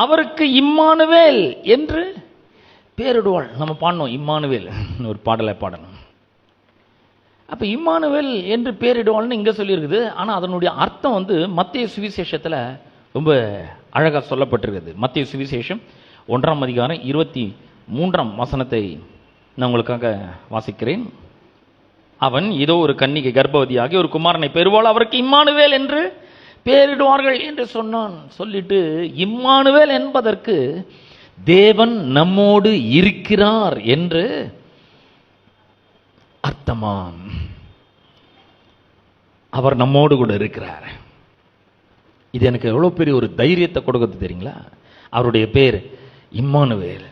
[SPEAKER 2] அவருக்கு இம்மானுவேல் என்று பேரிடுவாள். நம்ம பாடணும், இம்மானுவேல் ஒரு பாடலை பாடணும். அப்ப இம்மானுவேல் என்று பேரிடுவாள்னு இங்க சொல்லியிருக்குது. ஆனா அதனுடைய அர்த்தம் மத்தேயு சுவிசேஷத்துல ரொம்ப அழகா சொல்லப்பட்டிருக்குது. மத்தேயு சுவிசேஷம் 1 23 வசனத்தை நான் உங்களுக்காக வாசிக்கிறேன். அவன் இதோ ஒரு கன்னிகை கர்ப்பவதியாகி ஒரு குமாரனை பெறுவாள், அவருக்கு இம்மானுவேல் என்று பேரிடுவார்கள் என்று சொன்னான். சொல்லிட்டு இம்மானுவேல் என்பதற்கு தேவன் நம்மோடு இருக்கிறார் என்று அர்த்தமாம். அவர் நம்மோடு கூட இருக்கிறார். இது எனக்கு எவ்வளவு பெரிய ஒரு தைரியத்தை கொடுக்குது தெரியுங்களா? அவருடைய பேர் இம்மானுவேல்.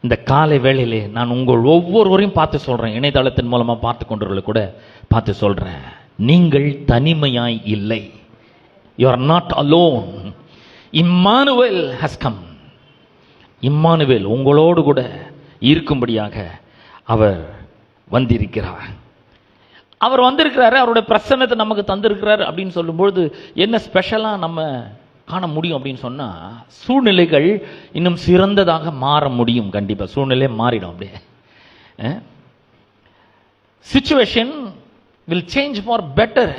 [SPEAKER 2] இந்த காலை வேளையிலே நான் உங்கள் ஒவ்வொருவரையும் பார்த்து சொல்றேன், இணையதளத்தின் மூலமா பார்த்து கொண்டவர்களை கூட பார்த்து சொல்றேன், நீங்கள் தனிமையாய் இல்லை. You are not alone. Immanuel has come. Immanuel உங்களோடு கூட இருக்கும்படியாக அவர் வந்திருக்கிறார். அவர் வந்திருக்கிறாரு, அவருடைய பிரசன்னத்தை நமக்கு தந்திருக்கிறாரு அப்படின்னு சொல்லும்பொழுது என்ன ஸ்பெஷலாக நம்ம காண முடியும் அப்படின்னு சொன்னால், சூழ்நிலைகள் இன்னும் சிறந்ததாக மாற முடியும். கண்டிப்பாக சூழ்நிலை மாறிடும். அப்படியே situation will change for better.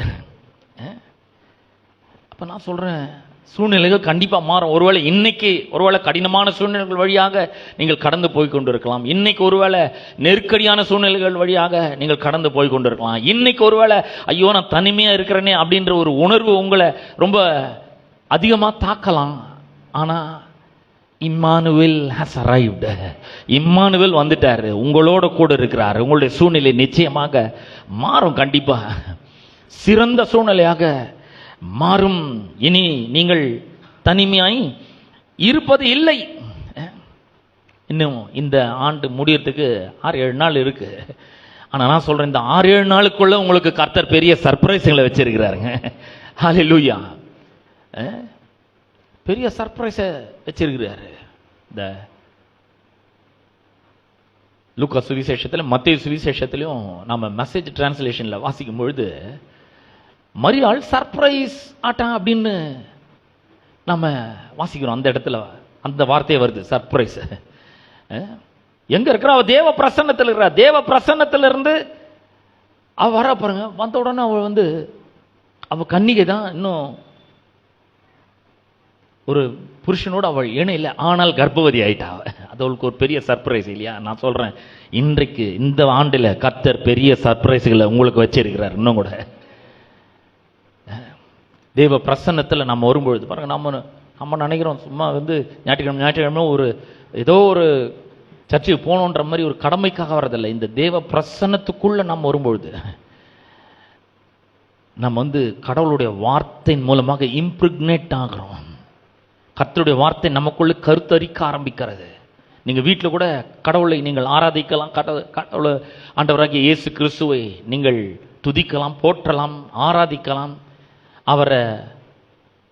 [SPEAKER 2] அப்போ நான் சொல்கிறேன், சூழ்நிலைகள் கண்டிப்பாக மாறும். ஒருவேளை இன்னைக்கு ஒருவேளை கடினமான சூழ்நிலைகள் வழியாக நீங்கள் கடந்து போய் கொண்டிருக்கலாம். இன்னைக்கு ஒருவேளை நெருக்கடியான சூழ்நிலைகள் வழியாக நீங்கள் கடந்து போய் கொண்டிருக்கலாம். இன்னைக்கு ஒருவேளை ஐயோ நான் தனிமையாக இருக்கிறேனே அப்படின்ற ஒரு உணர்வு உங்களை ரொம்ப அதிகமாக தாக்கலாம். ஆனால் இம்மானுவேல் ஹஸ் அரைவ்டு. இம்மானுவேல் வந்துட்டாரு, உங்களோட கூட இருக்கிறாரு. உங்களுடைய சூழ்நிலை நிச்சயமாக மாறும். கண்டிப்பாக சிறந்த சூழ்நிலையாக மாறும். இனி நீங்கள் தனிமையாய் இருப்பது இல்லை. இன்னும் இந்த ஆண்டு முடியறதுக்கு 6-7 நாள் இருக்கு. ஆனால் நான் சொல்றேன், இந்த 6-7 நாளுக்குள்ள உங்களுக்கு கர்த்தர் பெரிய சர்ப்ரைஸ்களை வச்சிருக்கிறாருங்க. ஹல்லேலூயா. பெரிய சர்ப்ரைஸை வச்சிருக்கிறாரு. இந்த லூக்கா சுவிசேஷத்தில் மத்தேயு சுவிசேஷத்திலையும் நம்ம மெசேஜ் டிரான்ஸ்லேஷனில் வாசிக்கும் பொழுது மரியாள் சர்ப்ரைஸ் ஆட்டா அப்படின்னு நம்ம வாசிக்கிறோம். அந்த இடத்துல அந்த வார்த்தையே வருது, சர்ப்ரைஸ். எங்க இருக்கிற அவ தேவ பிரசன்னத்தில் இருக்கிற. தேவ பிரசன்னத்தில் இருந்து அவ வர பாருங்க. வந்த உடனே அவள் அவ கன்னிகை தான், இன்னும் ஒரு புருஷனோடு அவள் இணையில, ஆனால் கர்ப்பவதி ஆயிட்டா. அது அவளுக்கு ஒரு பெரிய சர்ப்ரைஸ் இல்லையா? நான் சொல்றேன், இன்றைக்கு இந்த ஆண்டில் கர்த்தர் பெரிய சர்ப்ரைஸ்களை உங்களுக்கு வச்சிருக்கிறார். இன்னும் கூட தேவ பிரசன்னத்தில் நம்ம வரும்பொழுது பாருங்க, நம்ம நினைக்கிறோம் சும்மா ஞாயிற்றுக்கிழமை ஒரு ஏதோ ஒரு சர்ச்சுக்கு போகணுன்ற மாதிரி ஒரு கடமைக்காக வரதில்லை. இந்த தேவ பிரசன்னத்துக்குள்ள நம்ம வரும்பொழுது நம்ம கடவுளுடைய வார்த்தையின் மூலமாக இம்ப்ரிக்னேட் ஆகிறோம். கர்த்தருடைய வார்த்தை நமக்குள்ள கருத்தரிக்க ஆரம்பிக்கிறது. நீங்கள் வீட்டில் கூட கடவுளை நீங்கள் ஆராதிக்கலாம். கடவுளை ஆண்டவராகிய இயேசு கிறிஸ்துவை நீங்கள் துதிக்கலாம், போற்றலாம், ஆராதிக்கலாம், அவரை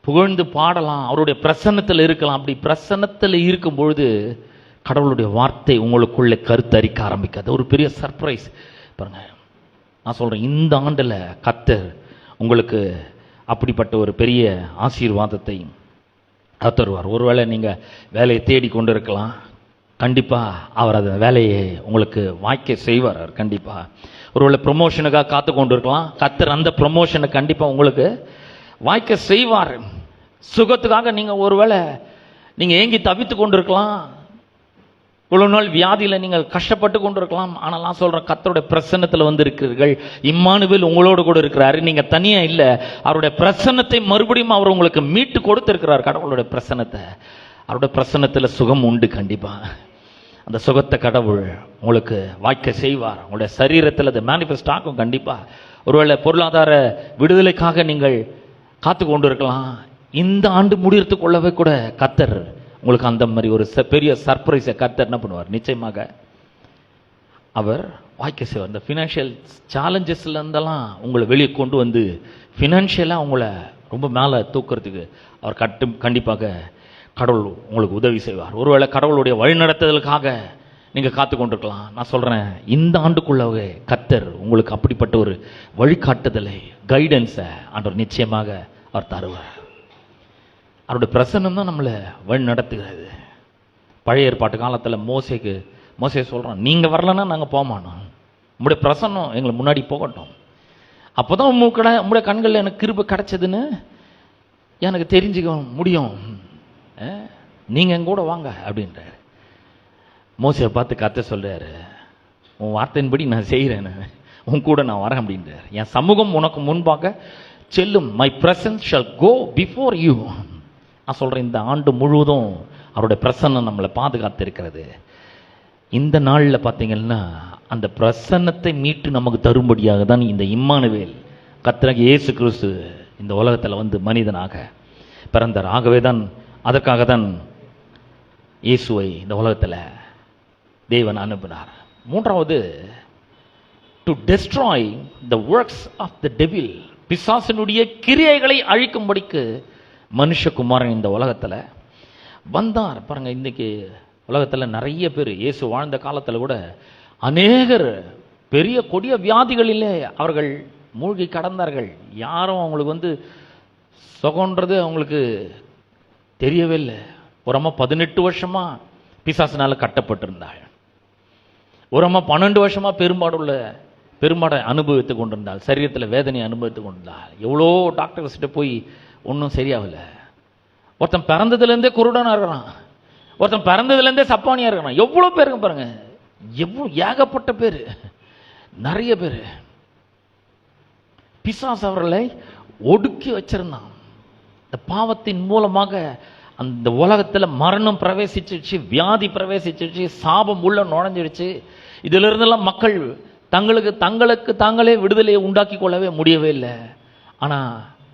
[SPEAKER 2] புகழ்ந்து பாடலாம், அவருடைய பிரசன்னத்தில் இருக்கலாம். அப்படி பிரசன்னத்தில் இருக்கும் பொழுது கடவுளுடைய வார்த்தை உங்களுக்குள்ளே கருத்தரிக்க ஆரம்பிக்காது. ஒரு பெரிய சர்ப்ரைஸ் பாருங்க. நான் சொல்கிறேன், இந்த ஆண்டில் கர்த்தர் உங்களுக்கு அப்படிப்பட்ட ஒரு பெரிய ஆசீர்வாதத்தை தருவார். ஒருவேளை நீங்கள் வேலையை தேடி கொண்டு இருக்கலாம், கண்டிப்பாக அவர் அந்த வேலையை உங்களுக்கு வாய்க்க செய்வார். அவர் கண்டிப்பாக ஒருவேளை ப்ரொமோஷனுக்காக காத்து கொண்டு இருக்கலாம், கர்த்தர் அந்த ப்ரொமோஷனை கண்டிப்பாக உங்களுக்கு வாய்க்க செய்வார். சுகத்துக்காக நீங்கள் ஒருவேளை நீங்கள் ஏங்கி தவித்து கொண்டு இருக்கலாம், இவ்வளவு நாள் வியாதியில் நீங்கள் கஷ்டப்பட்டு கொண்டு இருக்கலாம். ஆனால் நான் சொல்கிறேன், கர்த்தருடைய பிரசன்னத்தில் இருக்கிறீர்கள். இம்மானுவேல் உங்களோடு கூட இருக்கிறாரு. நீங்கள் தனியாக இல்லை, அவருடைய பிரசன்னத்தை மறுபடியும் அவர் உங்களுக்கு மீட்டு கொடுத்திருக்கிறார். கடவுளுடைய பிரசன்னத்தை, அவருடைய பிரசன்னத்தில் சுகம் உண்டு. கண்டிப்பாக அந்த சுகத்தை கடவுள் உங்களுக்கு வாய்க்க செய்வார். உங்களுடைய சரீரத்தில் அது மேனிஃபெஸ்ட் ஆகும். கண்டிப்பாக ஒருவேளை பொருளாதார விடுதலைக்காக நீங்கள் காத்து கொண்டு இருக்கலாம். இந்த ஆண்டு முடியறதுக்குள்ளவே கூட கர்த்தர் உங்களுக்கு அந்த மாதிரி ஒரு பெரிய சர்ப்ரைஸை கர்த்தர் என்ன பண்ணுவார், நிச்சயமாக அவர் வாய்க்க செய்வார். இந்த ஃபினான்ஷியல் சேலஞ்சஸ்ல இருந்தெல்லாம் உங்களை வெளியே கொண்டு வந்து ஃபினான்ஷியலாக உங்களை ரொம்ப மேலே தூக்கிறதுக்கு அவர் கண்டிப்பாக கடவுள் உங்களுக்கு உதவி செய்வார். ஒருவேளை கடவுளுடைய வழிநடத்துதலுக்காக நீங்கள் காத்து கொண்டிருக்கலாம். நான் சொல்கிறேன், இந்த ஆண்டுக்குள்ளவே கர்த்தர் உங்களுக்கு அப்படிப்பட்ட ஒரு வழிகாட்டுதலை, கைடன்ஸை ஆண்டவர் நிச்சயமாக அவர் தருவார். அவருடைய பிரசன்னம் தான் நம்மளை வழி நடத்துகிறது. பழைய ஏற்பாட்டு காலத்தில் மோசே சொல்கிறான், நீங்கள் வரலன்னா நாங்கள் போக மாட்டோம், உங்களுடைய பிரசன்னம் எங்களை முன்னாடி போகட்டும், அப்போ தான் உங்களுடைய கண்களில் எனக்கு கிருபை கிடைச்சதுன்னு எனக்கு தெரிஞ்சுக்க முடியும், நீங்கள் எங்க கூட வாங்க அப்படின்றார். மோசையை பார்த்து கர்த்தர் சொல்கிறாரு, உன் வார்த்தையின்படி நான் செய்கிறேன், உன் கூட நான் வரேன் அப்படின்றார். என் சமூகம் உனக்கு முன்பாக செல்லும், my presence shall go before you. நான் சொல்கிறேன், இந்த ஆண்டு முழுவதும் அவருடைய பிரசன்னம் நம்மளை பாதுகாத்து இருக்கிறது. இந்த நாளில் பார்த்தீங்கன்னா அந்த பிரசன்னத்தை மீட்டு நமக்கு தரும்படியாக தான் இந்த இம்மானுவேல் கர்த்தராகிய இயேசு கிறிஸ்து இந்த உலகத்தில் மனிதனாக பிறந்தார். ஆகவே தான் அதற்காக தான் இயேசுவை இந்த உலகத்தில் தேவன் அனுப்பினார். மூன்றாவது, to destroy the works of the devil, பிசாசினுடைய கிரியைகளை அழிக்கும்படிக்கு மனுஷகுமாரன் இந்த உலகத்தில் வந்தார். பாருங்க, இன்னைக்கு உலகத்தில் நிறைய பேர், இயேசு வாழ்ந்த காலத்தில் கூட அநேகர் பெரிய கொடிய வியாதிகளிலே அவர்கள் மூழ்கி கடந்தார்கள். யாரும் அவங்களுக்கு சுகன்றது அவங்களுக்கு தெரியவே இல்லை. ஒரு அம்மா 18 வருஷமா பிசாசினால கட்டப்பட்டிருந்தாள். ஒரு அம்மா 12 வருஷமா பெரும்பாடை அனுபவித்து கொண்டிருந்தாள். சரீரத்தில் வேதனையை அனுபவித்து கொண்டிருந்தாள். எவ்வளோ டாக்டர்ஸ்கிட்ட போய் ஒன்றும் சரியாகல. ஒருத்தன் பிறந்ததுலேருந்தே குருடனா இருக்கிறான், ஒருத்தன் பிறந்ததுலேருந்தே சப்பானியா இருக்கிறான். எவ்வளோ பேருங்க பாருங்க, எவ்வளோ ஏகப்பட்ட பேர், நிறைய பேர். பிசாசு அவர்களை ஒடுக்கி வச்சிருந்தான். இந்த பாவத்தின் மூலமாக அந்த உலகத்தில் மரணம் பிரவேசிச்சிருச்சு, வியாதி பிரவேசிச்சிருச்சு, சாபம் உள்ள நுழைஞ்சிருச்சு. இதுல இருந்தெல்லாம் மக்கள் தங்களுக்கு தாங்களே விடுதலையை உண்டாக்கி கொள்ளவே முடியவே இல்லை. ஆனா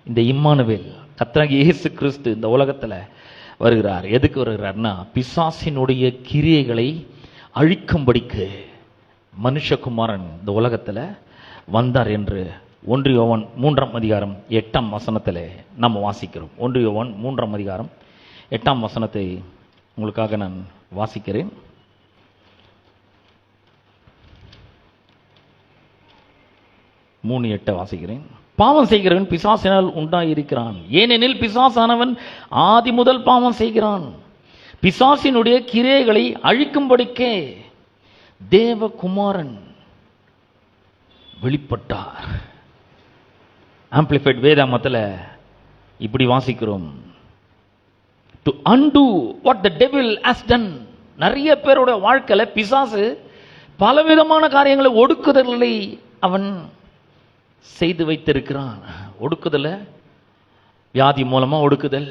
[SPEAKER 2] இந்த இம்மானுவேல் கர்த்தராகிய இயேசு கிறிஸ்து இந்த உலகத்துல வருகிறார். எதுக்கு வருகிறார்னா, பிசாசினுடைய கிரியைகளை அழிக்கும்படிக்கு மனுஷகுமாரன் இந்த உலகத்துல வந்தார் என்று 1 யோவான் 3ஆம் அதிகாரம் 8ஆம் வசனத்திலே நம்ம வாசிக்கிறோம். 1 யோவான் 3ஆம் அதிகாரம் 8ஆம் வசனத்தை உங்களுக்காக நான் வாசிக்கிறேன். வாசிக்கிறேன். பாவம் செய்கிறவன் பிசாசினால் உண்டாயிருக்கிறான், ஏனெனில் பிசாசானவன் ஆதி முதல் பாவம் செய்கிறான். பிசாசினுடைய கிரியைகளை அழிக்கும்படிக்கே தேவகுமாரன் வெளிப்பட்டார். ஆம்பிளிஃபைட் வேதாமத்தில் இப்படி வாசிக்கிறோம், to undo what the devil has done. நிறைய பேரோட வாழ்க்கையில பிசாசு பலவிதமான காரியங்களை ஒடுக்குதலை அவன் செய்து வைத்திருக்கிறான். ஒடுக்குதல வியாதி மூலமா ஒடுக்குதல்,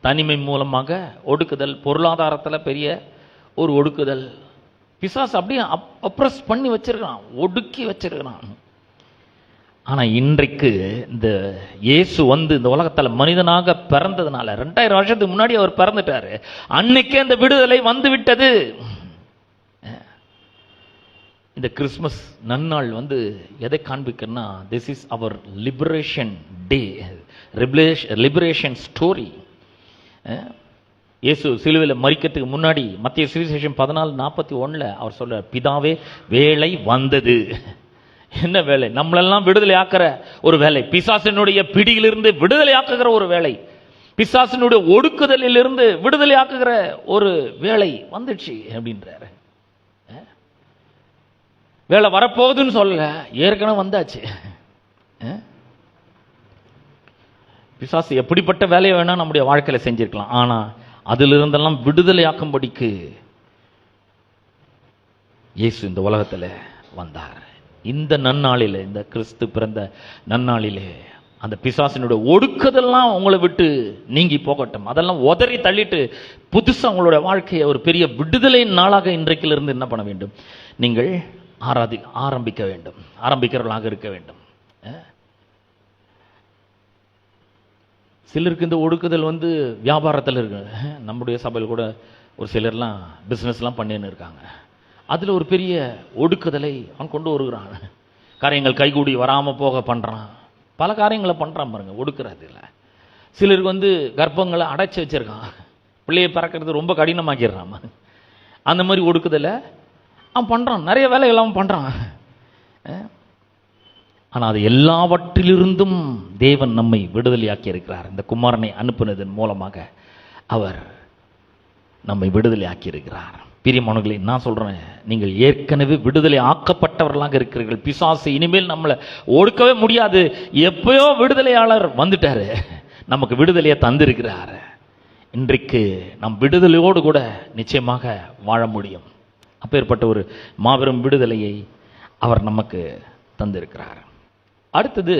[SPEAKER 2] தனிமை மூலமாக ஒடுக்குதல், பொருளாதாரத்தில் பெரிய ஒரு ஒடுக்குதல். பிசாசு அப்படியே அப்ரஸ் பண்ணி வச்சிருக்கிறான், ஒடுக்கி வச்சிருக்கிறான். ஆனா இன்றைக்கு இந்த இயேசு இந்த உலகத்தில் மனிதனாக பிறந்ததுனால 2000 வருஷத்துக்கு முன்னாடி அவர் பிறந்துட்டாரு. அன்னைக்கே அந்த விடுதலை வந்து விட்டது. இந்த கிறிஸ்மஸ் நன்னாள் எதை காண்பிக்கிறனா, this is our liberation day, liberation story. Yesu சிலுவையில் மரிக்கிறதுக்கு முன்னாடி மத்திய சுவிசேஷம் 14:41 அவர் சொல்றார், பிதாவே வேலை வந்தது. என்ன வேலை? நம்மளெல்லாம் விடுதலை ஆக்குற ஒரு வேலை, பிசாசினுடைய பிடியிலிருந்து விடுதலை ஆக்குகிற ஒரு வேலை, பிசாசினுடைய ஒடுக்குதலில் இருந்து விடுதலை ஆக்குகிற ஒரு வேலை வந்துடுச்சு அப்படின்றாரு. வேலை வரப்போகுதுன்னு சொல்ல, ஏற்கனவே வந்தாச்சு. பிசாசு எப்படிப்பட்ட வேலையை வேணா நம்முடைய வாழ்க்கையில செஞ்சிருக்கலாம். ஆனா அதிலிருந்தெல்லாம் விடுதலை ஆக்கும்படிக்கு இயேசு இந்த உலகத்துல வந்தார். இந்த நன்னாளிலே, இந்த கிறிஸ்து பிறந்த நன்னாளிலே அந்த பிசாசினுடைய ஒடுக்குதெல்லாம் உங்களை விட்டு நீங்கி போகட்டும். அதெல்லாம் உதறி தள்ளிட்டு புதுசா உங்களுடைய வாழ்க்கையை ஒரு பெரிய விடுதலை நாளாக இன்றைக்கிலிருந்து என்ன பண்ண வேண்டும்? நீங்கள் ஆரம்பிக்க வேண்டும், ஆரம்பிக்கிறவர்களாக இருக்க வேண்டும். சிலருக்கு இந்த ஒடுக்குதல் வியாபாரத்தில் இருக்கு. நம்முடைய சபையில் கூட ஒரு சிலர்லாம் பிஸ்னஸ்லாம் பண்ணின்னு இருக்காங்க. அதில் ஒரு பெரிய ஒடுக்குதலை அவன் கொண்டு வருகிறான். காரியங்கள் கைகூடி வராமல் போக பண்ணுறான், பல காரியங்களை பண்ணுறான் பாருங்க, ஒடுக்குறது இல்லை. சிலருக்கு கர்ப்பங்களை அடைச்சி வச்சிருக்கான், பிள்ளையை பிறக்கிறது ரொம்ப கடினமாக்கிடுறான். அந்த மாதிரி ஒடுக்குதலை அவன் பண்ணுறான், நிறைய வேலைகள் அவன் பண்ணுறான். ஆனால் அது எல்லாவற்றிலிருந்தும் தேவன் நம்மை விடுதலையாக்கி இருக்கிறார். இந்த குமாரனை அனுப்பினதன் மூலமாக அவர் நம்மை விடுதலை ஆக்கி இருக்கிறார். பிரியமானவர்களே, நான் சொல்றேன், நீங்கள் ஏற்கனவே விடுதலை ஆக்கப்பட்டவர்களாக இருக்கிறீர்கள். பிசாசு இனிமேல் நம்மளை ஒடுக்கவே முடியாது. எப்பயோ விடுதலையாளர் வந்துட்டாரு, நமக்கு விடுதலையை தந்திருக்கிறார். இன்றைக்கு நம் விடுதலையோடு கூட நிச்சயமாக வாழ முடியும். அப்பேற்பட்ட ஒரு மாபெரும் விடுதலையை அவர் நமக்கு தந்திருக்கிறார். அடுத்தது,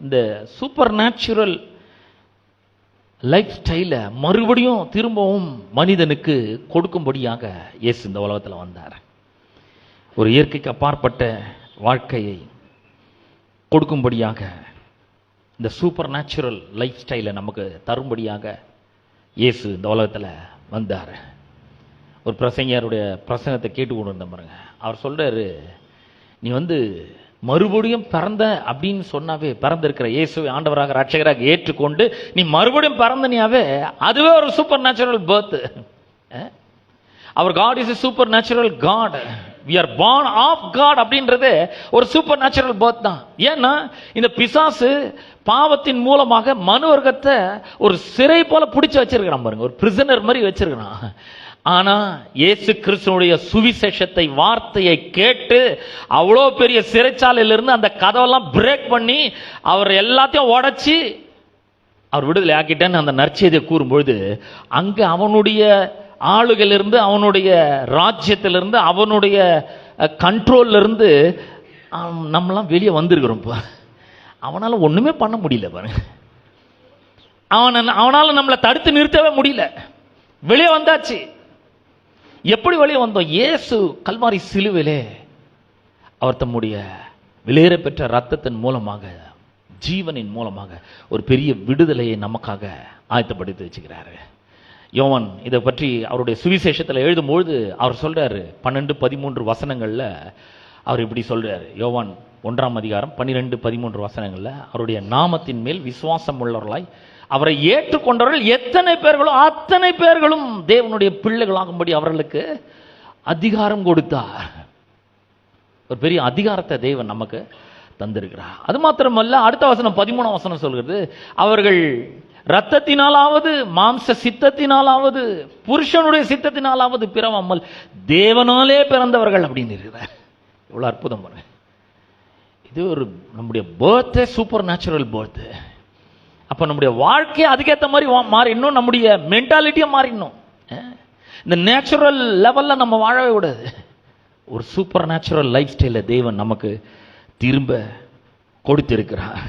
[SPEAKER 2] இந்த சூப்பர் நேச்சுரல் லைஃப் ஸ்டைலை மறுபடியும் திரும்பவும் மனிதனுக்கு கொடுக்கும்படியாக இயேசு இந்த உலகத்தில் வந்தார். ஒரு இயற்கைக்கு அப்பாற்பட்ட வாழ்க்கையை கொடுக்கும்படியாக, இந்த சூப்பர் நேச்சுரல் லைஃப் ஸ்டைலை நமக்கு தரும்படியாக இயேசு இந்த உலகத்தில் வந்தார். ஒரு பிரசங்கருடைய பிரசங்கத்தை கேட்டு கொண்டு வந்த பாருங்க. அவர் சொல்றாரு, நீ மறுபடியும் பிறந்த அப்படின்னு சொன்னாவே, பிறந்திருக்கிற இயேசுவை ஆண்டவராக ரட்சகராக ஏற்றுக்கொண்டு நீ மறுபடியும் பிறந்தனியாவே அதுவே ஒரு சூப்பர் நேச்சுரல் பர்த். அவர் God is a supernatural God. we are born of God அப்படின்றது ஒரு சூப்பர் நேச்சுரல் பர்த் தான். ஏன்னா இந்த பிசாசு பாவத்தின் மூலமாக மனுவர்க்கத்தை ஒரு சிறை போல பிடிச்சு வச்சிருக்கிறான் பாருங்க, ஒரு பிரிசனர் மாதிரி வச்சிருக்கிறான். ஆனா இயேசு கிறிஸ்துவுடைய சுவிசேஷத்தை, வார்த்தையை கேட்டு அவ்வளோ பெரிய சிறைச்சாலையிலிருந்து அந்த கதவெல்லாம் பிரேக் பண்ணி அவர் எல்லாத்தையும் உடைச்சி அவர் விடுதலை ஆக்கிட்டேன்னு அந்த நற்செய்தியை கூறும்பொழுது, அங்க அவனுடைய ஆளுகையிலிருந்து, அவனுடைய ராஜ்யத்திலிருந்து, அவனுடைய கண்ட்ரோல்ல இருந்து நம்மளாம் வெளியே வந்திருக்கிறோம். இப்போ அவனால ஒண்ணுமே பண்ண முடியல பாருங்க. அவனால நம்மளை தடுத்து நிறுத்தவே முடியல. வெளியே வந்தாச்சு. எப்படி வெளியே வந்தோம்? இயேசு கல்வாரி சிலுவிலே அவர் தம்முடைய விலையேற பெற்ற ரத்தத்தின் மூலமாக, ஜீவனின் மூலமாக ஒரு பெரிய விடுதலையை நமக்காக ஆயத்தப்படுத்தி வச்சுக்கிறாரு. யோவான் இதை பற்றி அவருடைய சுவிசேஷத்தில் எழுதும்பொழுது அவர் சொல்றாரு, 12-13 வசனங்கள்ல அவர் இப்படி சொல்றாரு. யோவான் 1ஆம் அதிகாரம் 12-13 வசனங்கள்ல, அவருடைய நாமத்தின் மேல் விசுவாசம் உள்ளவர்களாய் அவரை ஏற்றுக்கொண்டவர்கள் எத்தனை பேர்களும் அத்தனை பேர்களும் தேவனுடைய பிள்ளைகளாகும்படி அவர்களுக்கு அதிகாரம் கொடுத்தார். ஒரு பெரிய அதிகாரத்தை தேவன் நமக்கு தந்திருக்கிறார். அது மாத்திரமல்ல, அடுத்த வசனம் 13ஆம் வசனம் சொல்கிறது, அவர்கள் இரத்தத்தினாலாவது மாம்ச சித்தத்தினாலாவது புருஷனுடைய சித்தத்தினாலாவது பிறவாமல் தேவனாலே பிறந்தவர்கள் அப்படின்னு இருக்கிறார். இவ்வளவு அற்புதம் பாருங்க. இது ஒரு நம்முடைய பர்த், சூப்பர் நேச்சுரல் பர்த். அப்ப நம்முடைய வாழ்க்கையை அதுக்கேற்ற மாதிரி மாறிடணும், நம்முடைய மென்டாலிட்டியை மாறிடணும். இந்த நேச்சுரல் லெவல்ல நம்ம வாழவே கூடாது. ஒரு சூப்பர் நேச்சுரல் லைஃப் ஸ்டைல தேவன் நமக்கு திரும்ப கொடுத்திருக்கிறார்.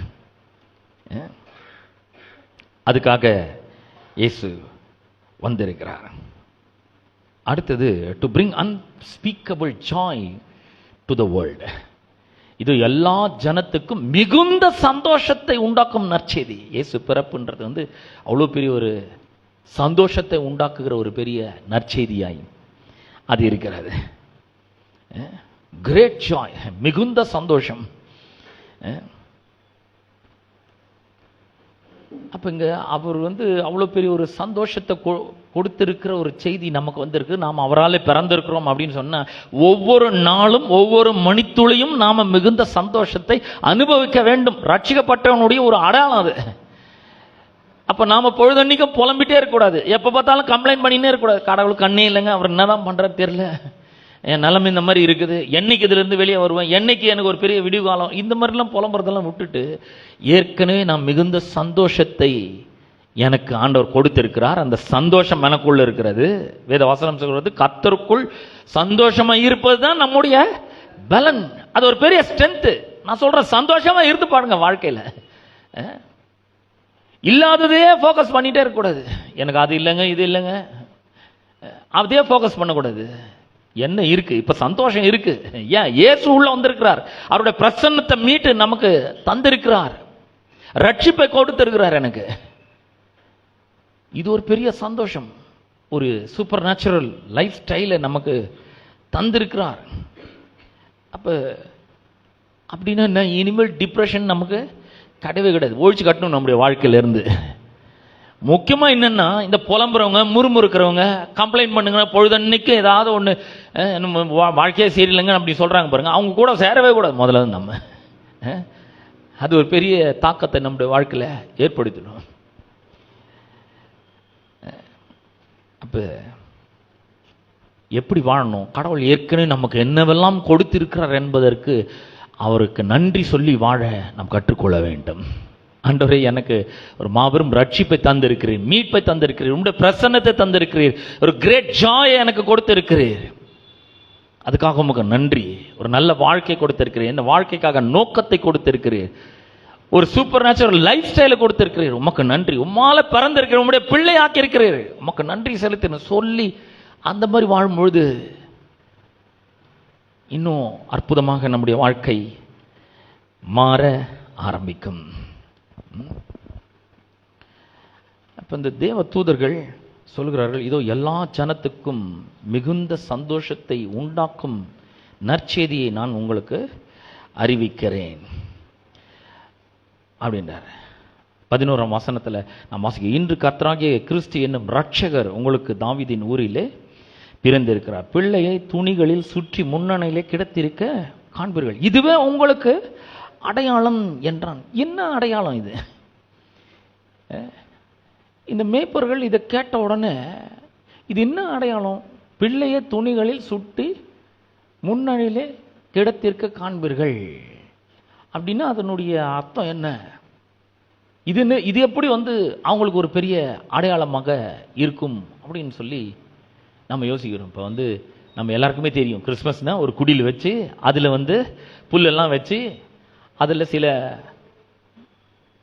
[SPEAKER 2] அதுக்காக இயேசு வந்திருக்கிறார். அடுத்தது, to bring unspeakable Joy to the world. இது எல்லா ஜனத்துக்கும் மிகுந்த சந்தோஷத்தை உண்டாக்கும் நற்செய்தி. இயேசு பிறப்புன்றது அவ்வளோ பெரிய ஒரு சந்தோஷத்தை உண்டாக்குகிற ஒரு பெரிய நற்செய்தியாய் அது இருக்கிறது. கிரேட் ஜாய், மிகுந்த சந்தோஷம். அப்ப இங்க அவர் அவ்வளோ பெரிய ஒரு சந்தோஷத்தை கொடுத்திருக்கிற ஒரு செய்தி நமக்கு வந்திருக்கு. நாம் அவராலே பிறந்திருக்கிறோம் அப்படின்னு சொன்னா, ஒவ்வொரு நாளும் ஒவ்வொரு மணித்துளியும் நாம மிகுந்த சந்தோஷத்தை அனுபவிக்க வேண்டும். ரட்சிக்கப்பட்டவனுடைய ஒரு அடையாளம் அது. அப்ப நாம பொழுதன்னைக்கும் புலம்பிட்டே இருக்கக்கூடாது, எப்ப பார்த்தாலும் கம்ப்ளைண்ட் பண்ணினே இருக்கக்கூடாது. கடவுளுக்கு கண்ணே இல்லைங்க, அவர் என்னதான் பண்றாரு தெரியல, என் நிலைமை இந்த மாதிரி இருக்குது, என்னைக்கு இதுல இருந்து வெளியே வருவேன், என்னைக்கு எனக்கு ஒரு பெரிய விடிவு காலம், இந்த மாதிரிலாம் புலம்புறதெல்லாம் விட்டுட்டு, ஏற்கனவே நான் மிகுந்த சந்தோஷத்தை எனக்கு ஆண்டவர் கொடுத்திருக்கிறார். அந்த சந்தோஷம் எனக்குள்ள இருக்கிறது. வேத வசனம் சொல்றது, கர்த்தருக்குள் சந்தோஷமா இருப்பது தான் நம்முடைய பலன். அது ஒரு பெரிய ஸ்ட்ரென்த். நான் சொல்றேன், சந்தோஷமா இருந்து பாருங்க வாழ்க்கையில. இல்லாததே ஃபோக்கஸ் பண்ணிட்டே இருக்கக்கூடாது. எனக்கு அது இல்லைங்க, இது இல்லைங்க, அதே ஃபோக்கஸ் பண்ணக்கூடாது. என்ன இருக்கு? இப்ப சந்தோஷம் இருக்கு. ஏன்? இயேசு உள்ள வந்திருக்கிறார். அவருடைய பிரசன்னத்தை மீட்டு நமக்கு தந்திருக்கிறார். ரட்சிப்பை கொடுத்திருக்கிறார் எனக்கு. இது ஒரு பெரிய சந்தோஷம். ஒரு சூப்பர் நேச்சுரல் லைஃப் ஸ்டைலை நமக்கு தந்திருக்கிறார். அப்ப அப்படின்னா இனிமேல் டிப்ரெஷன் நமக்கு கிடையவே கிடையாது. ஒழிச்சு கட்டணும் நம்முடைய வாழ்க்கையில இருந்து. முக்கியமா என்னன்னா, இந்த புலம்புறவங்க, முறுமுறுக்கிறவங்க, கம்ப்ளைண்ட் பண்ணுங்க, பொழுதன்னைக்கு ஏதாவது ஒண்ணு வாழ்க்கையே சரியில்லைங்க அப்படி சொல்றாங்க பாருங்க, அவங்க கூட சேரவே கூடாது முதல்ல நம்ம. அது ஒரு பெரிய தாக்கத்தை நம்முடைய வாழ்க்கையில ஏற்படுத்திடும். அப்ப எப்படி வாழணும்? கடவுள் ஏற்கனவே நமக்கு என்னவெல்லாம் கொடுத்திருக்கிறார் என்பதற்கு அவருக்கு நன்றி சொல்லி வாழ நாம் கற்றுக்கொள்ள வேண்டும். ஆண்டவரே, எனக்கு ஒரு மாபெரும் ரட்சிப்பை தந்திருக்கிறீர், மீட்பை தந்திருக்கிறீர், உங்களுடைய பிரசன்னத்தை தந்திருக்கிறீர், ஒரு கிரேட் ஜாய் எனக்கு கொடுத்திருக்கிறீர், அதுக்காக உமக்கு நன்றி. ஒரு நல்ல வாழ்க்கை கொடுத்திருக்கிறீர், இந்த வாழ்க்கைக்காக நோக்கத்தை கொடுத்திருக்கிறீர், ஒரு சூப்பர் நேச்சுரல் லைஃப் ஸ்டைலை கொடுத்திருக்கிறீர், உமக்கு நன்றி. உம்மால பிறந்திருக்கிற உங்களுடைய பிள்ளை ஆக்கியிருக்கிறீர், உமக்கு நன்றி செலுத்தின சொல்லி அந்த மாதிரி வாழும்பொழுது இன்னும் அற்புதமாக நம்முடைய வாழ்க்கை மாற ஆரம்பிக்கும். அப்ப இந்த தேவ தூதர்கள் சொல்கிறார்கள், இதோ எல்லா ஜனத்துக்கும் மிகுந்த சந்தோஷத்தை உண்டாக்கும் நற்செய்தியை நான் உங்களுக்கு அறிவிக்கிறேன் அப்படின்றார். 11ஆம் வசனத்துல நாம் வாசிக்க, இன்று கர்த்தராகிய கிறிஸ்து என்னும் இரட்சகர் உங்களுக்கு தாவீதின் ஊரிலே பிறந்திருக்கிறார். பிள்ளையை துணிகளில் சுற்றி முன்னணியிலே கிடத்திருக்க காண்பீர்கள். இதுவே உங்களுக்கு அடையாளம் என்றான். என்ன அடையாளம் இது? இந்த மேய்ப்பர்கள் இதை கேட்ட உடனே இது என்ன அடையாளம்? பிள்ளையை துணிகளில் சுட்டி முன்னணியிலே கிடத்திருக்க காண்பீர்கள் அப்படின்னா அதனுடைய அர்த்தம் என்ன? இது எப்படி அவங்களுக்கு ஒரு பெரிய அடையாளமாக இருக்கும் அப்படின்னு சொல்லி நம்ம யோசிக்கிறோம். இப்போ நம்ம எல்லாருக்குமே தெரியும், கிறிஸ்மஸ்னால் ஒரு குடியில் வச்சு அதில் புல்லெல்லாம் வச்சு அதில் சில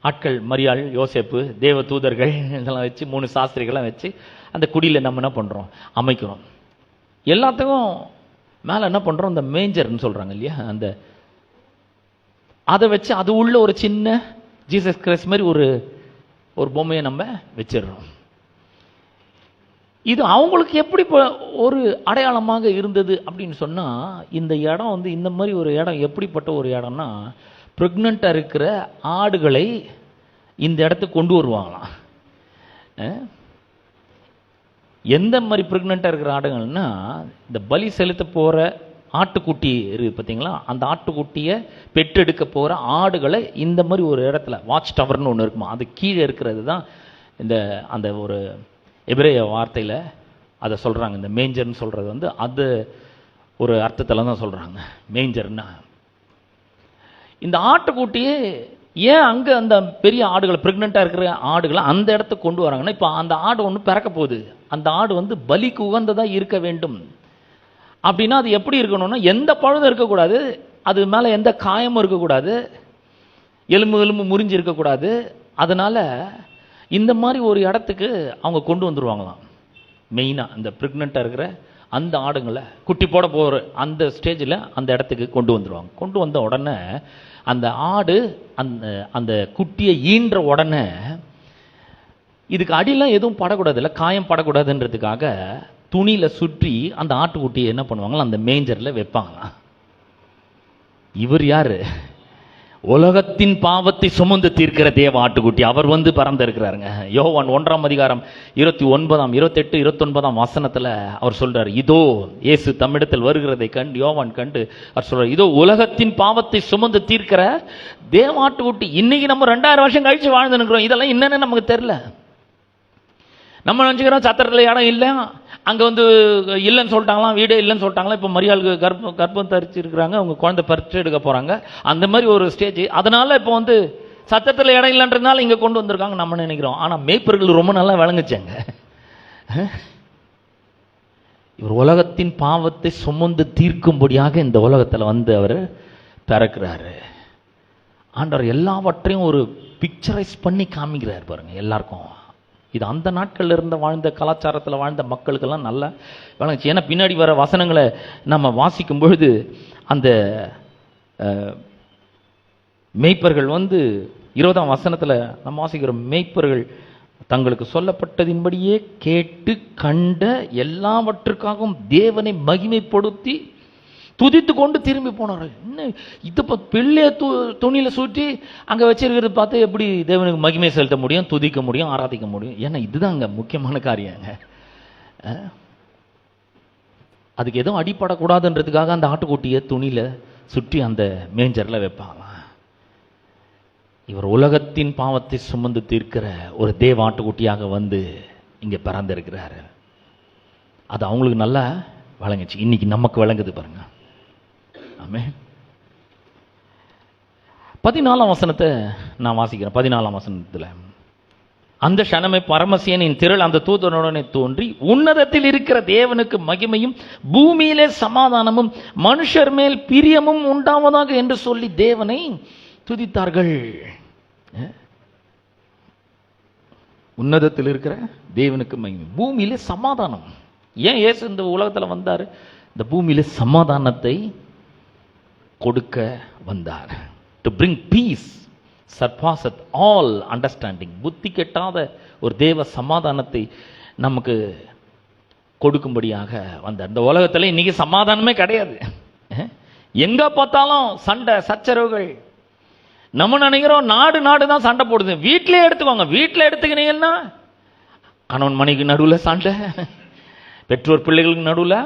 [SPEAKER 2] ஆட்கள், மரியாள், யோசேப்பு, தேவ தூதர்கள் இதெல்லாம் வச்சு 3 சாஸ்திரிகள்லாம் வச்சு அந்த குடியில் நம்ம என்ன பண்ணுறோம், அமைக்கிறோம். எல்லாத்துக்கும் மேலே என்ன பண்ணுறோம், இந்த மேஞ்சர்னு சொல்கிறாங்க இல்லையா, அதை வச்சு அது உள்ள ஒரு சின்ன ஜீசஸ் கிரைஸ்ட் மாதிரி ஒரு பொம்மையை நம்ம வச்சிடுறோம். இது அவங்களுக்கு எப்படி ஒரு அடையாளமாக இருந்தது அப்படின்னு சொன்னால், இந்த இடம் இந்த மாதிரி ஒரு இடம் எப்படிப்பட்ட ஒரு இடம்னா, ப்ரெக்னெண்ட்டாக இருக்கிற ஆடுகளை இந்த இடத்துக்கு கொண்டு வருவாங்களாம். எந்த மாதிரி ப்ரெக்னெண்ட்டாக இருக்கிற ஆடுகள்னா, இந்த பலி செலுத்த போகிற ஆட்டுக்குட்டி இருக்குது பார்த்தீங்களா, அந்த ஆட்டுக்குட்டியை பெற்றெடுக்க போகிற ஆடுகளை இந்த மாதிரி ஒரு இடத்துல வாட்ச் டவர்னு ஒன்று இருக்குமா, அது கீழே இருக்கிறது தான் அந்த ஒரு எபிரேய வார்த்தையில் அதை சொல்கிறாங்க. இந்த மேஞ்சர்னு சொல்கிறது அது ஒரு அர்த்தத்தில் தான் சொல்கிறாங்க. மேஞ்சர்னா இந்த ஆட்டுக்குட்டியே ஏன் அங்கே அந்த பெரிய ஆடுகளை, ப்ரெக்னெண்ட்டாக இருக்கிற ஆடுகளை அந்த இடத்துக்கு கொண்டு வராங்கன்னா, இப்போ அந்த ஆடு ஒன்று பிறக்க போகுது, அந்த ஆடு பலிக்கு உகந்ததாக இருக்க வேண்டும். அப்படின்னா அது எப்படி இருக்கணும்னா, எந்த பழுதும் இருக்கக்கூடாது, அது மேலே எந்த காயமும் இருக்கக்கூடாது, எலும்பு முறிஞ்சு இருக்கக்கூடாது. அதனால் இந்த மாதிரி ஒரு இடத்துக்கு அவங்க கொண்டு வந்துடுவாங்களாம். மெயினாக இந்த ப்ரெக்னெண்ட்டாக இருக்கிற அந்த ஆடுங்களை குட்டி போட போகிற அந்த ஸ்டேஜில் அந்த இடத்துக்கு கொண்டு வந்துடுவாங்க. கொண்டு வந்த உடனே அந்த ஆடு அந்த குட்டியை ஈன்ற உடனே இதுக்கு அடியெல்லாம் எதுவும் படக்கூடாது, இல்லை காயம் படக்கூடாதுன்றதுக்காக துணியில் சுற்றி அந்த ஆட்டுக்குட்டியை என்ன பண்ணுவாங்களா, அந்த மேஞ்சரில் வைப்பாங்களாம். இவர் யாரு? உலகத்தின் பாவத்தை சுமந்து தீர்க்கிற தேவ ஆட்டுக்குட்டி. அவர் பறந்திருக்கிறாருங்க. யோவான் 1ஆம் அதிகாரம் 29, 28, 29 வசனத்தில் அவர் சொல்றார், இதோ இயேசு தம்மிடத்தில் வருகிறதை கண்டு யோவான் கண்டு அவர் சொல்றார், இதோ உலகத்தின் பாவத்தை சுமந்து தீர்க்கிற தேவ ஆட்டுக்குட்டி. இன்னைக்கு நம்ம 2000 வருஷம் கழிச்சு வாழ்ந்துருக்கிறோம். இதெல்லாம் என்னன்னு நமக்கு தெரியல. நம்ம நினச்சிக்கிறோம் சத்திரத்தில் இடம் இல்லை, அங்கே இல்லைன்னு சொல்லிட்டாங்களாம், வீடே இல்லைன்னு சொல்லிட்டாங்களா. இப்போ மரியாளுக்கு கர்ப்பம் தரிச்சிருக்கிறாங்க, அவங்க குழந்தை பறிச்சு எடுக்க போகிறாங்க, அந்த மாதிரி ஒரு ஸ்டேஜ். அதனால் இப்போ சத்திரத்தில் இடம் இல்லைன்றதுனால இங்கே கொண்டு வந்திருக்காங்க நம்ம நினைக்கிறோம். ஆனால் மேய்ப்பர்கள் ரொம்ப நல்லா விளங்குச்சாங்க. இவர் உலகத்தின் பாவத்தை சுமந்து தீர்க்கும்படியாக இந்த உலகத்தில் அவர் பிறக்கிறாரு. ஆண்டவர் எல்லாவற்றையும் ஒரு பிக்சரைஸ் பண்ணி காமிக்கிறார் பாருங்க எல்லாருக்கும். இது அந்த நாட்களில் இருந்த வாழ்ந்த கலாச்சாரத்தில் வாழ்ந்த மக்களுக்கெல்லாம் நல்லா வழங்குச்சு. ஏன்னா பின்னாடி வர வசனங்களை நம்ம வாசிக்கும் பொழுது அந்த மேய்ப்பர்கள் 20ஆம் வசனத்தில் நம்ம வாசிக்கிறோம், மேய்ப்பர்கள் தங்களுக்கு சொல்லப்பட்டதின்படியே கேட்டு கண்ட எல்லாவற்றுக்காகவும் தேவனை மகிமைப்படுத்தி துதித்து கொண்டு திரும்பி போனார்கள். இன்னும் இது பிள்ளைய துணியில் சுற்றி அங்கே வச்சிருக்கிறது பார்த்து எப்படி தேவனுக்கு மகிமை செலுத்த முடியும், துதிக்க முடியும், ஆராதிக்க முடியும்? ஏன்னா இதுதான் அங்கே முக்கியமான காரியங்க. அதுக்கு எதுவும் அடிப்படக்கூடாதுன்றதுக்காக அந்த ஆட்டுக்குட்டியை துணியில் சுற்றி அந்த மேஞ்சரில் வைப்பாங்க. இவர் உலகத்தின் பாவத்தை சுமந்து தீர்க்கிற ஒரு தேவ ஆட்டுக்குட்டியாக இங்கே பிறந்திருக்கிறாரு. அது அவங்களுக்கு நல்லா வழங்குச்சு. இன்னைக்கு நமக்கு வழங்குது பாருங்க. ஆமென். 14ஆம் வசனத்தை நான் வாசிக்கிறேன். 14ஆம் வசனத்தில், அந்த க்ஷணமே பரமசேனின் திரள் அந்த தூதனுடனே தோன்றி உன்னதத்தில் இருக்கிற தேவனுக்கு மகிமையும் பூமியிலே சமாதானமும் மனுஷர் மேல் பிரியமும் உண்டாவதாக என்று சொல்லி தேவனை துதித்தார்கள். உன்னதத்தில் இருக்கிற தேவனுக்கு மகிமை, பூமியிலே சமாதானம். ஏன் இயேசு இந்த உலகத்தில் வந்தார்? இந்த பூமியிலே சமாதானத்தை கொடுக்க வந்தார். To bring peace surpasseth all understanding. புத்தி கெட்டாத ஒரு தேவ சமாதானத்தை நமக்கு கொடுக்கும்படியாக வந்தார். இந்த உலகத்தில் இன்னைக்கு சமாதானமே கிடையாது. எங்க பார்த்தாலும் சண்டை சச்சரவுகள். நம்ம நினைக்கிறோம் நாடு தான் சண்டை போடுது. வீட்டிலே எடுத்துக்கோங்க, வீட்டில் எடுத்துக்கினீங்கன்னா கணவன் மனைவிக்கு நடுவில் சண்டை, பெற்றோர் பிள்ளைகளுக்கு நடுவில்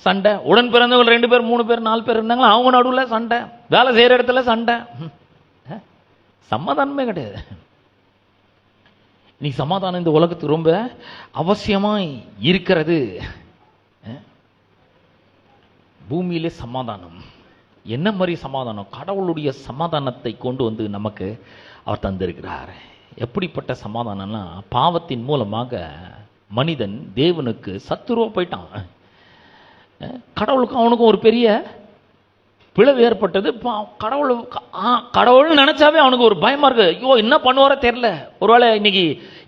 [SPEAKER 2] சண்டை, உடன் பிறந்தவங்க 2 பேர் 3 பேர் 4 பேர் இருந்தாங்களா அவங்க நடுவில் சண்டை, வேலை செய்கிற இடத்துல சண்டை, சமாதானமே கிடையாது. நீ சமாதானம் இந்த உலகத்துக்கு ரொம்ப அவசியமாய் இருக்கிறது. பூமியிலே சமாதானம். என்ன மாதிரி சமாதானம்? கடவுளுடைய சமாதானத்தை கொண்டு வந்து நமக்கு அவர் தந்திருக்கிறார். எப்படிப்பட்ட சமாதானம்னா, பாவத்தின் மூலமாக மனிதன் தேவனுக்கு சத்துருவா போயிட்டான். கடவுளுக்கும் அவனுக்கும் ஒரு பெரிய பிளவு ஏற்பட்டது. கடவுள் நினைச்சாவே அவனுக்கு ஒரு பயமா இருக்கு. ஐயோ என்ன பண்ணுவாரோ தெரியல. ஒருவேளை இன்னைக்கு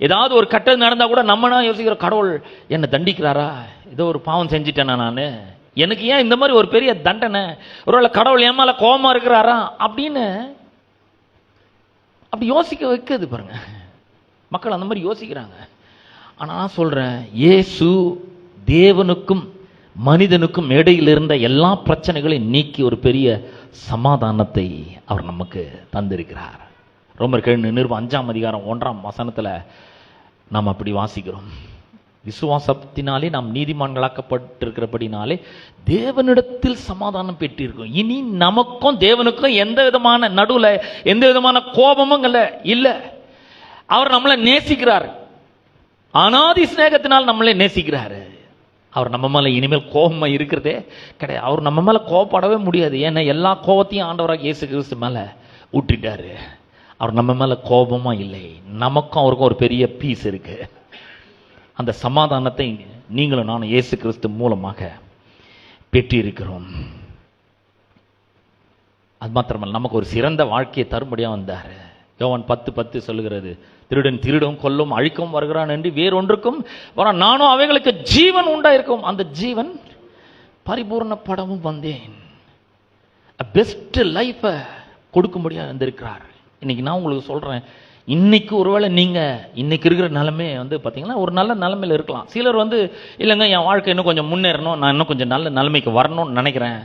[SPEAKER 2] ஏதாவது ஒரு கட்டது நடந்தா கூட நம்ம யோசிக்கிற, கடவுள் என்னை தண்டிக்கிறாரா, ஏதோ ஒரு பாவம் செஞ்சிட்டேனா நான், எனக்கு ஏன் இந்த மாதிரி ஒரு பெரிய தண்டனை, ஒருவேளை கடவுள் என் மேல கோபமா இருக்கிறாரா அப்படின்னு அப்படி யோசிக்க வைக்கிறது பாருங்க. மக்கள் அந்த மாதிரி யோசிக்கிறாங்க. ஆனா நான் சொல்றேன், இயேசு தேவனுக்கும் மனிதனுக்கும் இடையில் இருந்த எல்லா பிரச்சனைகளையும் நீக்கி ஒரு பெரிய சமாதானத்தை அவர் நமக்கு தந்திருக்கிறார். ரோமர்கள் நிருபம் 5ஆம் அதிகாரம் 1ஆம் வசனத்துல நாம் அப்படி வாசிக்கிறோம். விசுவாசத்தினாலே நாம் நீதிமான்களாக்கப்பட்டிருக்கிறபடினாலே தேவனிடத்தில் சமாதானம் பெற்றிருக்கோம். இனி நமக்கும் தேவனுக்கும் எந்த விதமான நடுவில் எந்த விதமான கோபமும் இல்லை. அவர் நம்மளை நேசிக்கிறார். அனாதி சிநேகத்தினால் நம்மளை நேசிக்கிறாரு. அவர் நம்ம மேல இனிமேல் கோபமா இருக்கிறதே கிடையாது. அவர் நம்ம மேல கோபப்படவே முடியாது. ஏன்னா எல்லா கோபத்தையும் ஆண்டவராக இயேசு கிறிஸ்து மேல ஊற்றிட்டாரு. அவர் நம்ம மேல கோபமா இல்லை. நமக்கும் அவருக்கும் ஒரு பெரிய பீஸ் இருக்கு. அந்த சமாதானத்தை நீங்களும் நானும் இயேசு கிறிஸ்து மூலமாக பெற்றிருக்கிறோம். அது மாத்திரமல்ல, நமக்கு ஒரு சிறந்த வாழ்க்கையை தரும்படியாக வந்தார். யோவான் 10:10 சொல்லுகிறது, திருடன் திருடும் கொல்லும் அழிக்கவும் வருகிறான் என்று வேறொன்றுக்கும் வரான், நானும் அவைகளுக்கு ஜீவன் உண்டாயிருக்கும், அந்த ஜீவன் பரிபூர்ணப்படவும் வந்தேன். பெஸ்ட் லைஃபை கொடுக்கும்படியாக வந்திருக்கிறார். இன்னைக்கு நான் உங்களுக்கு சொல்றேன், இன்னைக்கு ஒருவேளை நீங்க இன்னைக்கு இருக்கிற நிலைமை பார்த்தீங்கன்னா ஒரு நல்ல நிலைமையில இருக்கலாம். சிலர் இல்லைங்க என் வாழ்க்கை இன்னும் கொஞ்சம் முன்னேறணும், நான் இன்னும் கொஞ்சம் நல்ல நிலைமைக்கு வரணும்னு நினைக்கிறேன்,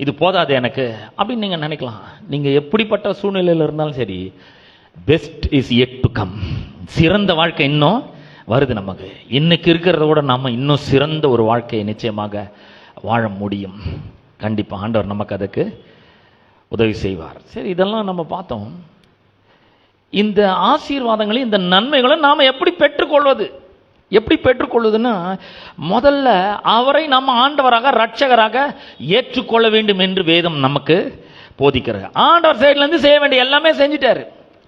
[SPEAKER 2] இது போதாது எனக்கு அப்படின்னு நீங்க நினைக்கலாம். நீங்க எப்படிப்பட்ட சூழ்நிலையில் இருந்தாலும் சரி, best is yet to come. சிறந்த வாழ்க்கை இன்னும் வருது நமக்கு. இன்னைக்கு இருக்கிறத விட நாம இன்னும் சிறந்த ஒரு வாழ்க்கையை நிச்சயமாக வாழ முடியும். கண்டிப்பா ஆண்டவர் நமக்கு அதுக்கு உதவி செய்வார். சரி, இதெல்லாம் நம்ம பார்த்தோம். இந்த ஆசீர்வாதங்களை இந்த நன்மைகளை நாம எப்படி பெற்றுக்கொள்வதுன்னா, முதல்ல அவரை நம்ம ஆண்டவராக ரட்சகராக ஏற்றுக்கொள்ள வேண்டும் என்று வேதம் நமக்கு போதிக்கிறார். ஆண்டவர் சைட்ல இருந்து செய்ய வேண்டிய எல்லாமே செஞ்சிட்டாரு.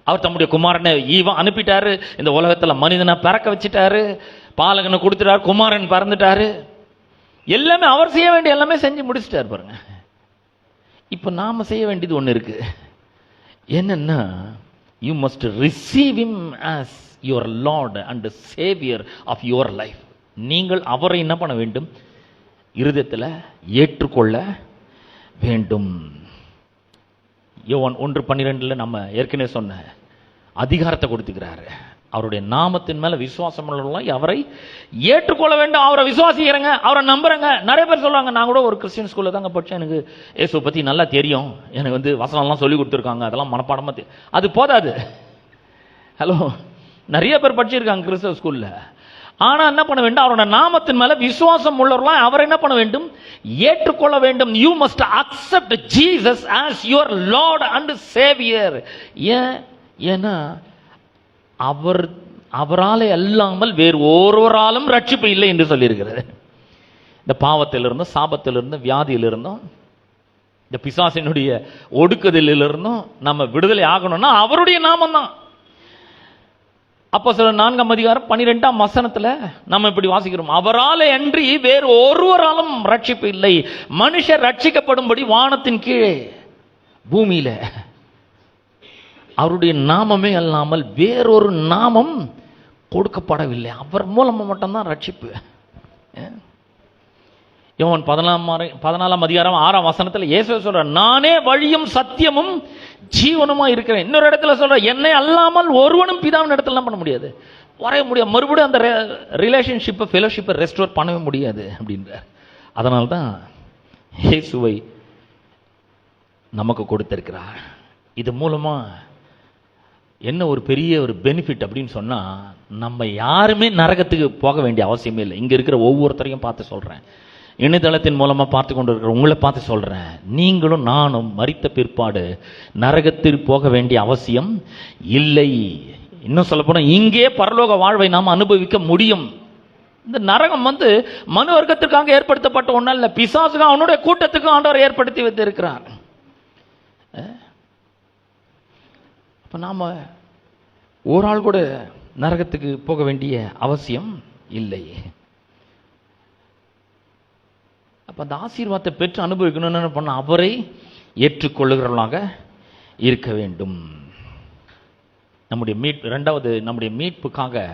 [SPEAKER 2] அவர் தம்முடைய குமாரனை அனுப்பிட்டாரு, இந்த உலகத்துல மனிதனை பிறக்க வச்சுட்டாரு, பாலகனை கொடுத்துட்டாரு, குமாரன் பிறந்துட்டாரு, எல்லாமே அவர் செய்ய வேண்டிய எல்லாமே செஞ்சு முடிச்சிட்டாரு பாருங்க. இப்ப நாம செய்ய வேண்டியது ஒண்ணு இருக்கு. என்னன்னா, you must receive him as your Lord and Savior of your life. நீங்கள் அவரை என்ன பண்ண வேண்டும்? இருதயத்தில் ஏற்றுக்கொள்ள வேண்டும். யோவான் 1:12 நம்ம ஏற்கனவே சொன்ன அதிகாரத்தை கொடுத்துக்கிறாரு. அவருடைய நாமத்தின் மேல விசுவாசம் உள்ளவங்க அவரை ஏற்றுக்கொள்ள வேண்டும். அவரை விசுவாசிக்கிறேங்க, அவரை நம்புறேங்க. நிறைய பேர் சொல்லுவாங்க, நான் கூட ஒரு கிறிஸ்டியன் ஸ்கூல்ல தாங்க படிச்சேன், எனக்கு இயேசுவை பத்தி நல்லா தெரியும், எனக்கு வசனம்லாம் சொல்லி கொடுத்துருக்காங்க, அதெல்லாம் மனப்பாடமா அது போதாது. ஹலோ, நிறைய பேர் படிச்சிருக்காங்க கிறிஸ்தவ ஸ்கூல்ல. ஆனா என்ன பண்ண வேண்டும்? அவரோட நாமத்தின் மேல விசுவாசம் உள்ளவர்களாம் அவர் என்ன பண்ண வேண்டும்? ஏற்றுக்கொள்ள வேண்டும். You must accept Jesus as your Lord and Xavier. ஏன்னா அவரால் அல்லாமல் வேறு ஒருவராலும் ரட்சிப்பு இல்லை என்று சொல்லியிருக்கிறது. இந்த பாவத்திலிருந்தும் சாபத்திலிருந்தும் வியாதியிலிருந்தும் இந்த பிசாசினுடைய ஒடுக்குதலிலிருந்தும் நம்ம விடுதலை ஆகணும்னா அவருடைய நாமம் தான். அப்போஸ்தலர் 4ஆம் அதிகாரம் 12ஆம் வசனத்துல நம்ம இப்படி வாசிக்கிறோம், அவரால் அன்றி வேறு ஒருவராலும் ரட்சிப்பு இல்லை, மனுஷர் ரட்சிக்கப்படும்படி வானத்தின் கீழே பூமியில அவருடைய நாமமே அல்லாமல் வேறொரு நாமம் கொடுக்கப்படவில்லை. அவர் மூலமா மட்டும்தான் ரட்சிப்பு. யோவான் 14ஆம் அதிகாரம் 6ஆம் வசனத்துல இயேசு சொல்ற, நானே வழியும் சத்தியமும் ஜீவனுமா இருக்கிறேன். இன்னொரு இடத்துல சொல்ற, என்னை அல்லாமல் ஒருவனும் பிதாவின் இடத்துல பண்ண முடியாது, வரைய முடியாது, மறுபடியும் அந்த ரிலேஷன்ஷிப்பை ஃபெலோஷிப்பை ரெஸ்டோர் பண்ணவே முடியாது அப்படின்றார். அதனால்தான் இயேசுவை நமக்கு கொடுத்திருக்கிறார். இது மூலமா என்ன ஒரு பெரிய ஒரு பெனிஃபிட் அப்படின்னு சொன்னால், நம்ம யாருமே நரகத்துக்கு போக வேண்டிய அவசியமே இல்லை. இங்கே இருக்கிற ஒவ்வொருத்தரையும் பார்த்து சொல்கிறேன், இணையதளத்தின் மூலமாக பார்த்து கொண்டு இருக்கிற உங்களை பார்த்து சொல்கிறேன், நீங்களும் நானும் மரித்த பிற்பாடு நரகத்தில் போக வேண்டிய அவசியம் இல்லை. இன்னும் சொல்லப்போனால் இங்கே பரலோக வாழ்வை நாம் அனுபவிக்க முடியும். இந்த நரகம் மனு வர்க்கத்திற்காக ஏற்படுத்தப்பட்ட ஒன்றும் இல்லை, பிசாசுக்கு அவனுடைய கூட்டத்துக்கு ஆண்டவர் ஏற்படுத்தி வைத்திருக்கிறார். அப்போ நாம் ஒரு ஆள் கூட நரகத்துக்கு போக வேண்டிய அவசியம் இல்லை. அப்போ அந்த ஆசீர்வாதத்தை பெற்று அனுபவிக்கணும்னு என்ன பண்ண, அவரை ஏற்றுக்கொள்ளுகிறவர்களாக இருக்க வேண்டும். நம்முடைய இரண்டாவது நம்முடைய மீட்புக்காக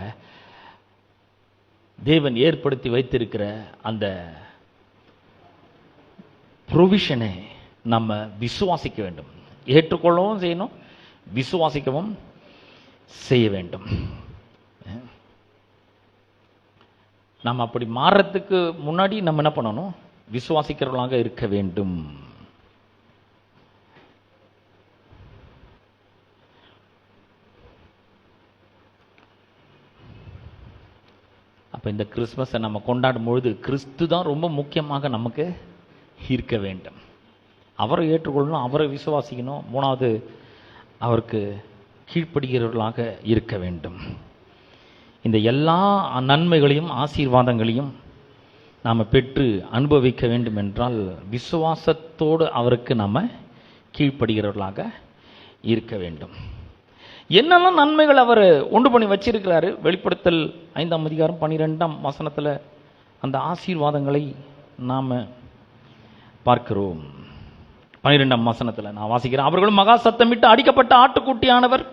[SPEAKER 2] தேவன் ஏற்படுத்தி வைத்திருக்கிற அந்த ப்ரொவிஷனை நம்ம விசுவாசிக்க வேண்டும். ஏற்றுக்கொள்ளவும் செய்யணும், விசுவாசிக்கவும் செய்ய வேண்டும். நம்ம அப்படி மாறத்துக்கு முன்னாடி நம்ம என்ன பண்ணணும், விசுவாசிக்கிறவர்களாக இருக்க வேண்டும். அப்போ இந்த கிறிஸ்மஸை நம்ம கொண்டாடும் பொழுது கிறிஸ்து தான் ரொம்ப முக்கியமாக நமக்கு இருக்க வேண்டும். அவரை ஏற்றுக்கொள்ளணும், அவரை விசுவாசிக்கணும். மூணாவது, அவருக்கு கீழ்ப்படுகிறவர்களாக இருக்க வேண்டும். இந்த எல்லா நன்மைகளையும் ஆசீர்வாதங்களையும் நாம் பெற்று அனுபவிக்க வேண்டும் என்றால் விசுவாசத்தோடு அவருக்கு நாம் கீழ்ப்படுகிறவர்களாக இருக்க வேண்டும். என்னெல்லாம் நன்மைகள் அவர் உண்டு பண்ணி வச்சிருக்கிறாரு, வெளிப்படுத்தல் 5ஆம் அதிகாரம் 12ஆம் வசனத்தில் அந்த ஆசீர்வாதங்களை நாம் பார்க்கிறோம். 12ஆம் வசனத்தில் நான் வாசிக்கிறேன். அவர்களும் மகா சத்தமிட்டு அடிக்கப்பட்ட ஆட்டுக்குட்டியானவர்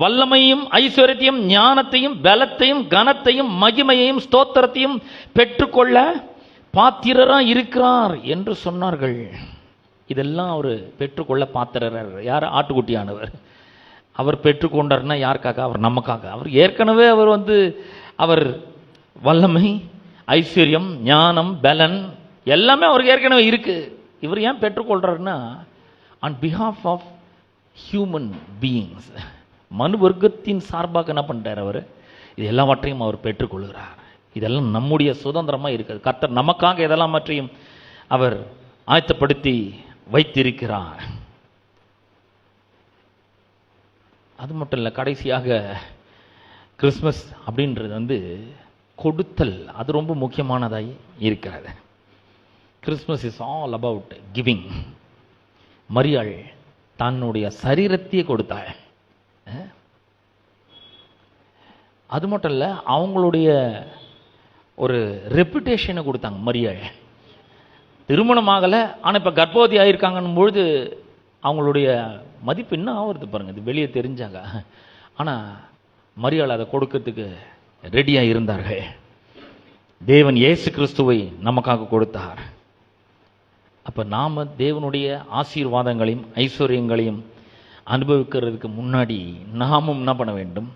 [SPEAKER 2] வல்லமையும் ஐஸ்வர்யத்தையும் ஞானத்தையும் பலத்தையும் கனத்தையும் மகிமையையும் ஸ்தோத்திரத்தையும் பெற்றுக்கொள்ள பாத்திரராக இருக்கிறார் என்று சொன்னார்கள். இதெல்லாம் அவர் பெற்றுக்கொள்ள பாத்திரர். யார்? ஆட்டுக்குட்டியானவர். அவர் பெற்றுக்கொண்டார்னா யாருக்காக? அவர் நமக்காக. அவர் ஏற்கனவே அவர் வல்லமை, ஐஸ்வர்யம், ஞானம், பலன் எல்லாமே அவருக்கு ஏற்கனவே இருக்கு. இவர் ஏன் பெற்றுக்கொள்றாருன்னா, on behalf of human beings, மனு வர்க்கத்தின் சார்பாக என்ன பண்றார் அவர்? இது எல்லாவற்றையும் அவர் பெற்றுக்கொள்கிறார். இதெல்லாம் நம்முடைய சுதந்திரமாக இருக்குது. கர்த்தர் நமக்காக இதெல்லாம் மற்றையும் அவர் ஆயத்தப்படுத்தி வைத்திருக்கிறார். அது மட்டும் இல்லை, கடைசியாக கிறிஸ்மஸ் அப்படின்றது கொடுத்தல், அது ரொம்ப முக்கியமானதாய் இருக்கிறது. Christmas is all about giving. மரியாள் தன்னுடைய சரீரத்தையே கொடுத்தாள். அது மட்டும் இல்லை, அவங்களுடைய ஒரு ரெப்புடேஷனை கொடுத்தாங்க. மரியாள் திருமணமாகலை, ஆனால் இப்போ கர்ப்பவதி ஆகியிருக்காங்கன்னு பொழுது அவங்களுடைய மதிப்பு என்ன ஆகுறது பாருங்க, இது வெளியே தெரிஞ்சாங்க. ஆனால் மரியாள் அதை கொடுக்கறதுக்கு ரெடியாக இருந்தார்கள். தேவன் இயேசு கிறிஸ்துவை நமக்காக கொடுத்தார். அப்போ நாம் தேவனுடைய ஆசீர்வாதங்களையும் ஐஸ்வர்யங்களையும் அனுபவிக்கிறதுக்கு முன்னாடி நாமும் என்ன பண்ண வேண்டும்?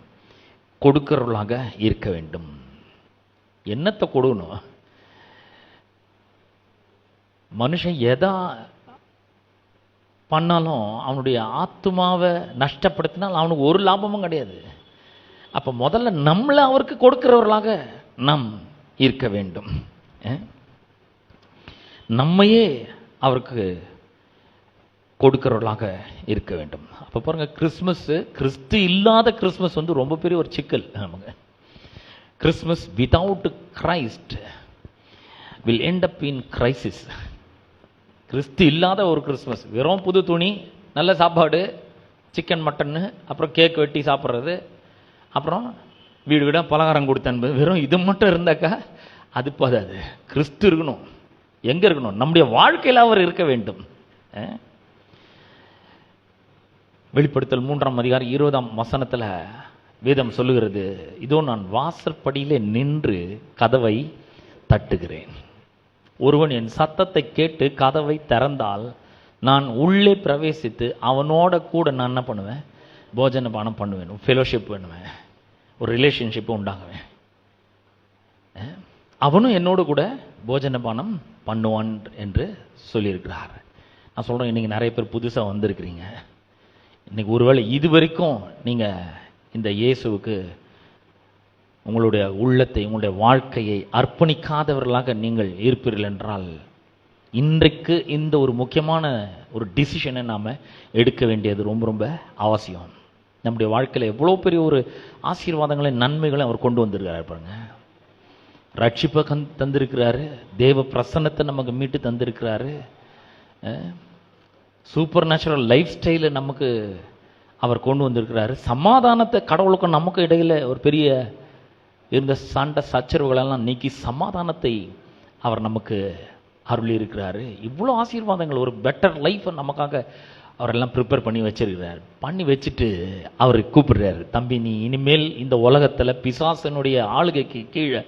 [SPEAKER 2] கொடுக்கிறவர்களாக இருக்க வேண்டும். என்னத்தை கொடுக்கணும்? மனுஷன் எதா பண்ணாலும் அவனுடைய ஆத்துமாவை நஷ்டப்படுத்தினால் அவனுக்கு ஒரு லாபமும் கிடையாது. அப்போ முதல்ல நம்மளை அவருக்கு கொடுக்கிறவர்களாக நாம் இருக்க வேண்டும். நம்மையே அவருக்கு கொடுக்கிறவர்களாக இருக்க வேண்டும். அப்போ பாருங்க, கிறிஸ்மஸ், கிறிஸ்து இல்லாத கிறிஸ்மஸ் ரொம்ப பெரிய ஒரு சிக்கல் நமக்கு. Christmas without Christ will end up in crisis. கிறிஸ்து இல்லாத ஒரு கிறிஸ்மஸ், வெறும் புது துணி, நல்ல சாப்பாடு, சிக்கன் மட்டன்னு, அப்புறம் கேக் வெட்டி சாப்பிட்றது, அப்புறம் வீடு வீடாக பலகாரம் கொடுத்தன்பது, வெறும் இது மட்டும் இருந்தாக்கா அது போதாது. கிறிஸ்து இருக்கணும். எங்கே இருக்கணும்? நம்முடைய வாழ்க்கையில் அவர் இருக்க வேண்டும். வெளிப்படுத்தல் 3ஆம் அதிகாரம் 20ஆம் வசனத்தில் வேதம் சொல்லுகிறது, இதோ நான் வாசற்படியிலே நின்று கதவை தட்டுகிறேன். ஒருவன் என் சத்தத்தை கேட்டு கதவை திறந்தால் நான் உள்ளே பிரவேசித்து அவனோட கூட நான் என்ன பண்ணுவேன்? போஜன பானம் பண்ணுவேன், ஃபெலோஷிப் பண்ணுவேன், ஒரு ரிலேஷன்ஷிப்பை உண்டாகுவேன். அவனும் என்னோடு கூட போஜன பானம் பண்ணுவான் என்று சொல்லியிருக்கிறார். நான் சொல்கிறேன், இன்றைக்கி நிறைய பேர் புதுசாக வந்திருக்கிறீங்க. இன்னைக்கு ஒருவேளை இது வரைக்கும் நீங்கள் இந்த இயேசுவுக்கு உங்களுடைய உள்ளத்தை, உங்களுடைய வாழ்க்கையை அர்ப்பணிக்காதவர்களாக நீங்கள் இருப்பீர்கள் என்றால், இன்றைக்கு இந்த ஒரு முக்கியமான ஒரு டிசிஷனை நாம் எடுக்க வேண்டியது ரொம்ப ரொம்ப அவசியம். நம்முடைய வாழ்க்கையில் எவ்வளோ பெரிய ஒரு ஆசீர்வாதங்களை, நன்மைகளை அவர் கொண்டு வந்திருக்கிறார் பாருங்க. ரட்சிப்பை தந்திருக்கிறாரு, தேவ பிரசன்னத்தை நமக்கு மீட்டு தந்திருக்கிறாரு, சூப்பர் நேச்சுரல் லைஃப் ஸ்டைலை நமக்கு அவர் கொண்டு வந்திருக்கிறாரு, சமாதானத்தை கடவுளுக்கும் நமக்கு இடையில் ஒரு பெரிய இருந்த சண்டை சச்சரவுகளெல்லாம் நீக்கி சமாதானத்தை அவர் நமக்கு அருளி இருக்கிறாரு. இவ்வளோ ஆசீர்வாதங்கள், ஒரு பெட்டர் லைஃப்பை நமக்காக அவரெல்லாம் ப்ரிப்பேர் பண்ணி வச்சிருக்கிறார். பண்ணி வச்சுட்டு அவர் கூப்பிடுறாரு, தம்பி நீ இனிமேல் இந்த உலகத்தில் பிசாசனுடைய ஆளுகைக்கு கீழே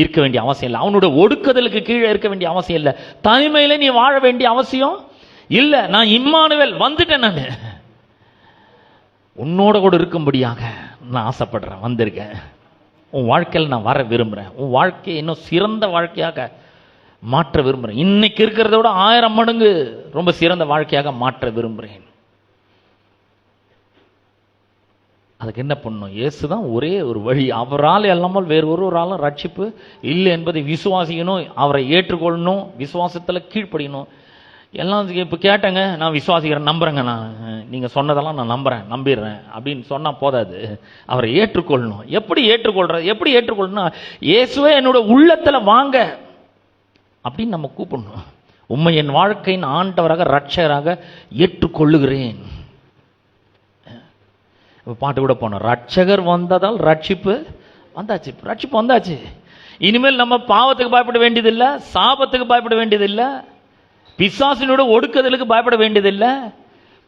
[SPEAKER 2] இருக்க வேண்டிய அவசியம் இல்லை, அவனுடைய ஒடுக்குதலுக்கு கீழே இருக்க வேண்டிய அவசியம் இல்லை, தனிமையில நீ வாழ வேண்டிய அவசியம் இல்லை. நான் இம்மானுவேல் வந்துட்டேன், நான் உன்னோட கூட இருக்கும்படியாக நான் ஆசைப்படுறேன், வந்திருக்கேன். உன் வாழ்க்கையில் நான் வர விரும்புகிறேன், உன் வாழ்க்கையை இன்னும் சிறந்த வாழ்க்கையாக மாற்ற விரும்புகிறேன், இன்னைக்கு இருக்கிறத விட 1000 மடங்கு ரொம்ப சிறந்த வாழ்க்கையாக மாற்ற விரும்புகிறேன். அதுக்கு என்ன பண்ணணும்? இயேசு தான் ஒரே ஒரு வழி. அவரால் இல்லாமல் வேறு ஒருவராலும் ரட்சிப்பு இல்லை என்பதை விசுவாசிக்கணும், அவரை ஏற்றுக்கொள்ளணும், விசுவாசத்தில் கீழ்ப்படியணும். எல்லாம் இப்போ கேட்டேங்க, நான் விசுவாசிக்கிறேன், நம்புறேங்க, நான் நீங்கள் சொன்னதெல்லாம் நான் நம்பிடுறேன் அப்படின்னு சொன்னால் போதாது, அவரை ஏற்றுக்கொள்ளணும். எப்படி ஏற்றுக்கொள்ளணும்? இயேசுவே என்னோட உள்ளத்தில் வாங்க அப்படின்னு நம்ம கூப்பிடணும். உம்மை என் வாழ்க்கையின் ஆண்டவராக ரட்சகராக ஏற்றுக்கொள்ளுகிறேன். பாட்டு கூட போனோம், ரட்சகர் வந்ததால் ரட்சிப்பு வந்தாச்சு. இனிமேல் நம்ம பாவத்துக்கு பயப்பட வேண்டியதில்லை, சாபத்துக்கு பயப்பட வேண்டியதில்லை, பிசாசினோட ஒடுக்குதலுக்கு பயப்பட வேண்டியதில்லை,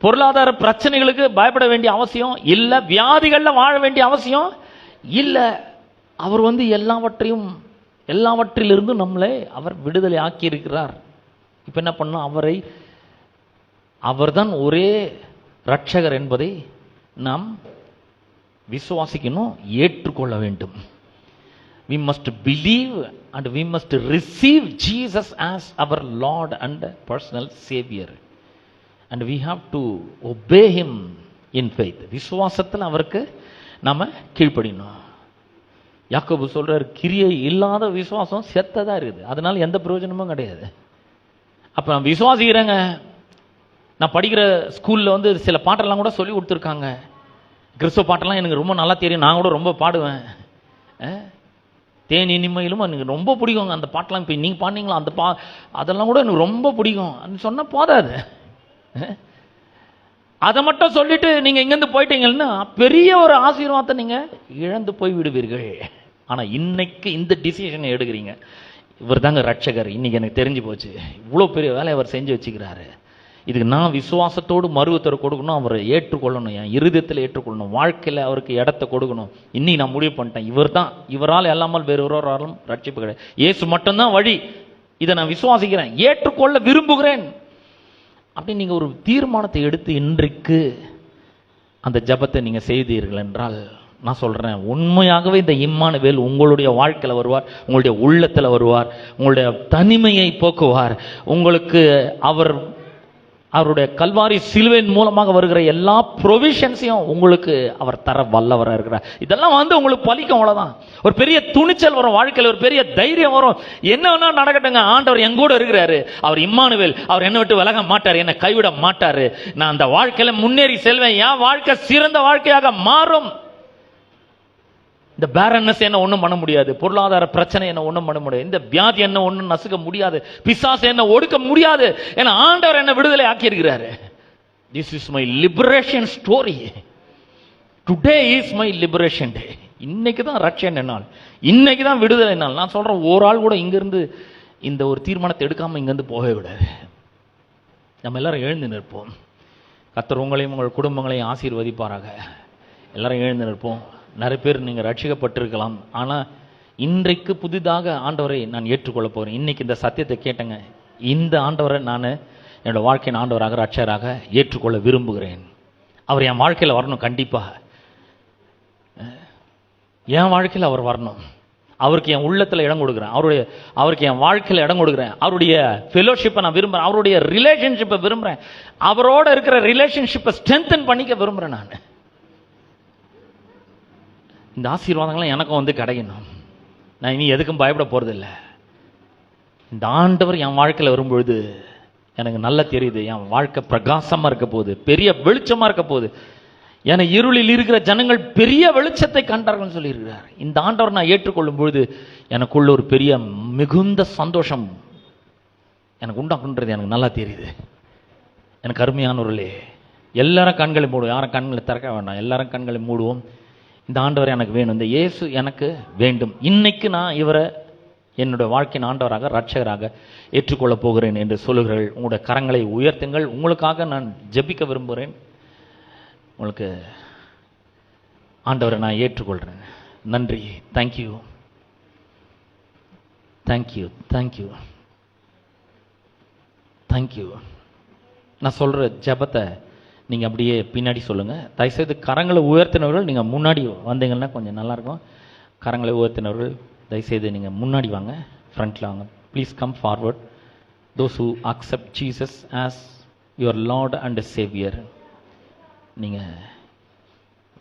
[SPEAKER 2] பொருளாதார பிரச்சனைகளுக்கு பயப்பட வேண்டிய அவசியம் இல்லை, வியாதிகளில் வாழ வேண்டிய அவசியம் இல்லை. அவர் எல்லாவற்றிலிருந்து நம்மளை அவர் விடுதலை ஆக்கி இருக்கிறார். இப்ப என்ன பண்ணணும்? அவர்தான் ஒரே ரட்சகர் என்பதை நாம் விசுவாசிக்கணும், ஏற்றுக்கொள்ள வேண்டும். We must believe and we must receive Jesus as our Lord and personal Savior, and we have to obey him in faith. விசுவாசத்தில் அவருக்கு நாம கீழ்ப்படியணும். யாக்கோபு சொல்றார், கிரியை இல்லாத விசுவாசம் செத்ததா இருக்குது, அதனால எந்த பிரயோஜனமும் கிடையாது. அப்ப நான் விசுவாசிக்கிறேங்க, நான் படிக்கிற ஸ்கூல்ல சில பாட்டெல்லாம் கூட சொல்லி கொடுத்துருக்காங்க, கிறிஸ்துவ பாட்டெல்லாம் எனக்கு ரொம்ப நல்லா தெரியும், நான் கூட ரொம்ப பாடுவேன். தேன் இனிமையிலும் எனக்கு ரொம்ப பிடிக்குங்க அந்த பாட்டெல்லாம். இப்போ நீங்கள் பாடினீங்களா அந்த அதெல்லாம் கூட எனக்கு ரொம்ப பிடிக்கும் சொன்னால் போதாது. அதை மட்டும் சொல்லிட்டு நீங்கள் இங்கேருந்து போயிட்டீங்கன்னா பெரிய ஒரு ஆசீர்வாதத்தை நீங்கள் இழந்து போய் விடுவீர்கள். ஆனால் இன்னைக்கு இந்த டிசிஷனை எடுக்கிறீங்க, இவர் தாங்க ரட்சகர், இன்னைக்கு எனக்கு தெரிஞ்சு போச்சு, இவ்வளோ பெரிய வேலையை அவர் செஞ்சு வச்சுக்கிறாரு, இதுக்கு நான் விசுவாசத்தோடு மறுத்தர கொடுக்கணும், அவரை ஏற்றுக்கொள்ளணும், என் இருதயத்தில் ஏற்றுக்கொள்ளணும், வாழ்க்கையில் அவருக்கு இடத்தை கொடுக்கணும். இன்னைக்கு நான் முடிவு பண்ணிட்டேன், இவரால் இல்லாமல் வேறு ஒருவராலும் ரட்சிப்பு கிடையாது, இயேசு மட்டும்தான் வழி, இதை நான் விசுவாசிக்கிறேன், ஏற்றுக்கொள்ள விரும்புகிறேன் அப்படின்னு நீங்கள் ஒரு தீர்மானத்தை எடுத்து இன்றைக்கு அந்த ஜபத்தை நீங்கள் செய்தீர்கள் என்றால், நான் சொல்கிறேன், உண்மையாகவே இந்த இம்மானுவேல் உங்களுடைய வாழ்க்கையில் வருவார், உங்களுடைய உள்ளத்தில் வருவார், உங்களுடைய தனிமையை போக்குவார், உங்களுக்கு அவருடைய கல்வாரி சிலுவையின் மூலமாக வருகிற எல்லா ப்ரொவிஷன்ஸையும் உங்களுக்கு அவர் தர வல்லவராக இருக்கிறார். இதெல்லாம் உங்களுக்கு பலிக்கும், அவ்வளோதான். ஒரு பெரிய துணிச்சல் வரும் வாழ்க்கையில், ஒரு பெரிய தைரியம் வரும். என்ன வேணா நடக்கட்டுங்க, ஆண்டவர் எங்கூட இருக்கிறாரு, அவர் இம்மானுவேல், அவர் என்னை விட்டு விலக மாட்டார், என்னை கைவிட மாட்டார், நான் அந்த வாழ்க்கையில் முன்னேறி செல்வேன், என் வாழ்க்கை சிறந்த வாழ்க்கையாக மாறும். இந்த பேரன்னஸ் என்ன ஒன்றும் பண்ண முடியாது, பொருளாதார பிரச்சனை என்ன ஒன்றும் பண்ண முடியாது, இந்த வியாதி என்ன ஒன்றும் நசுக்க முடியாது, பிசாசு என்ன ஒடுக்க முடியாது, ஏன்னா ஆண்டவர் என்ன விடுதலை ஆக்கி இருக்கிறாரு. This is my liberation story. Today is my liberation டே. இன்னைக்கு தான் ரட்சணை நாள், இன்னைக்கு தான் விடுதலை நாள். நான் சொல்றேன், ஒரு ஆள் கூட இங்கிருந்து இந்த ஒரு தீர்மானத்தை எடுக்காம இங்கிருந்து போகவே விடாது. நம்ம எல்லாரும் எழுந்து நிற்போம். கர்த்தர் உங்களையும் உங்கள் குடும்பங்களையும் ஆசீர்வதிப்பாராக. எல்லாரும் எழுந்து நிற்போம். நிறைய பேர் நீங்கள் ரட்சிக்கப்பட்டிருக்கலாம், ஆனால் இன்றைக்கு புதிதாக ஆண்டவரை நான் ஏற்றுக்கொள்ள போகிறேன், இன்னைக்கு இந்த சத்தியத்தை கேட்டேங்க, இந்த ஆண்டவரை நான் என்னோட வாழ்க்கையின் ஆண்டவராக ரட்சகராக ஏற்றுக்கொள்ள விரும்புகிறேன், அவர் என் வாழ்க்கையில் வரணும், கண்டிப்பாக என் வாழ்க்கையில் அவர் வரணும், அவருக்கு என் உள்ளத்தில் இடம் கொடுக்குறேன், அவருக்கு என் வாழ்க்கையில் இடம் கொடுக்குறேன், அவருடைய ஃபெலோஷிப்பை நான் விரும்புகிறேன், அவருடைய ரிலேஷன்ஷிப்பை விரும்புகிறேன், அவரோட இருக்கிற ரிலேஷன்ஷிப்பை ஸ்ட்ரென்தன் பண்ணிக்க விரும்புகிறேன். நான் இந்த ஆசீர்வாதங்கள்லாம் எனக்கும் வந்து கிடைக்கணும். நான் இனி எதுக்கும் பயப்பட போகிறதில்லை. இந்த ஆண்டவர் என் வாழ்க்கையில் வரும்பொழுது எனக்கு நல்லா தெரியுது, என் வாழ்க்கை பிரகாசமாக இருக்க போகுது, பெரிய வெளிச்சமாக இருக்க போகுது. என இருளில் இருக்கிற ஜனங்கள் பெரிய வெளிச்சத்தை கண்டார்கள் சொல்லியிருக்கிறார். இந்த ஆண்டவர் நான் ஏற்றுக்கொள்ளும் பொழுது எனக்குள்ள ஒரு பெரிய மிகுந்த சந்தோஷம் எனக்கு உண்டாக்குன்றது எனக்கு நல்லா தெரியுது. எனக்கு அருமையானவர்களே, எல்லாரும் கண்களை மூடுவோம், யாரும் கண்களை திறக்க வேண்டாம், எல்லாரும் கண்களை மூடுவோம். இந்த ஆண்டவர் எனக்கு வேணும், இந்த இயேசு எனக்கு வேண்டும். இன்னைக்கு நான் இவரை என்னுடைய வாழ்க்கையின் ஆண்டவராக ரட்சகராக ஏற்றுக்கொள்ளப் போகிறேன் என்று சொல்லுகிறீர்கள். உங்களுடைய கரங்களை உயர்த்துங்கள். உங்களுக்காக நான் ஜெபிக்க விரும்புகிறேன். உங்களுக்கு ஆண்டவரை நான் ஏற்றுக்கொள்கிறேன். நன்றி. Thank you, thank you, thank you, thank you. நான் சொல்கிற ஜெபத்தை நீங்கள் அப்படியே பின்னாடி சொல்லுங்கள். தயவுசெய்து கரங்களை உயர்த்தினவர்கள் நீங்கள் முன்னாடி வந்தீங்கன்னா கொஞ்சம் நல்லாயிருக்கும். கரங்களை உயர்த்தினவர்கள் தயவுசெய்து நீங்கள் முன்னாடி வாங்க, ஃப்ரண்ட்டில் வாங்க. Please come forward. Those who accept Jesus as your Lord and Xavier, நீங்கள்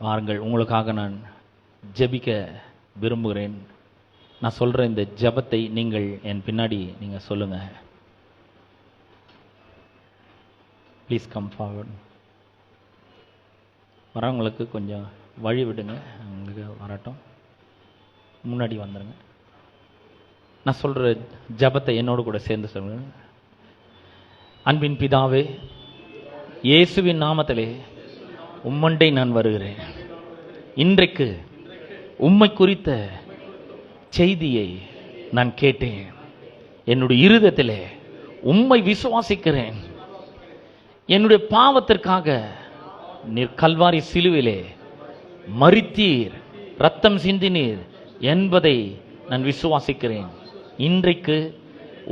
[SPEAKER 2] வாருங்கள். உங்களுக்காக நான் ஜெபிக்க விரும்புகிறேன். நான் சொல்கிற இந்த ஜெபத்தை நீங்கள் என் பின்னாடி நீங்கள் சொல்லுங்கள். Please come forward. வரவங்களுக்கு கொஞ்சம் வழி விடுங்க, உங்களுக்கு வரட்டும், முன்னாடி வந்துடுங்க. நான் சொல்கிற ஜெபத்தை என்னோடு கூட சேர்ந்து சொல்லுங்கள். அன்பின் பிதாவே, இயேசுவின் நாமத்திலே உம்மண்டை நான் வருகிறேன். இன்றைக்கு உம்மை குறித்த செய்தியை நான் கேட்டேன். என்னுடைய இருதயத்திலே உம்மை விசுவாசிக்கிறேன். என்னுடைய பாவத்திற்காக நீர் கல்வாரி சிலுவிலே மரித்தீர், ரத்தம் சிந்தினீர் என்பதை நான் விசுவாசிக்கிறேன். இன்றைக்கு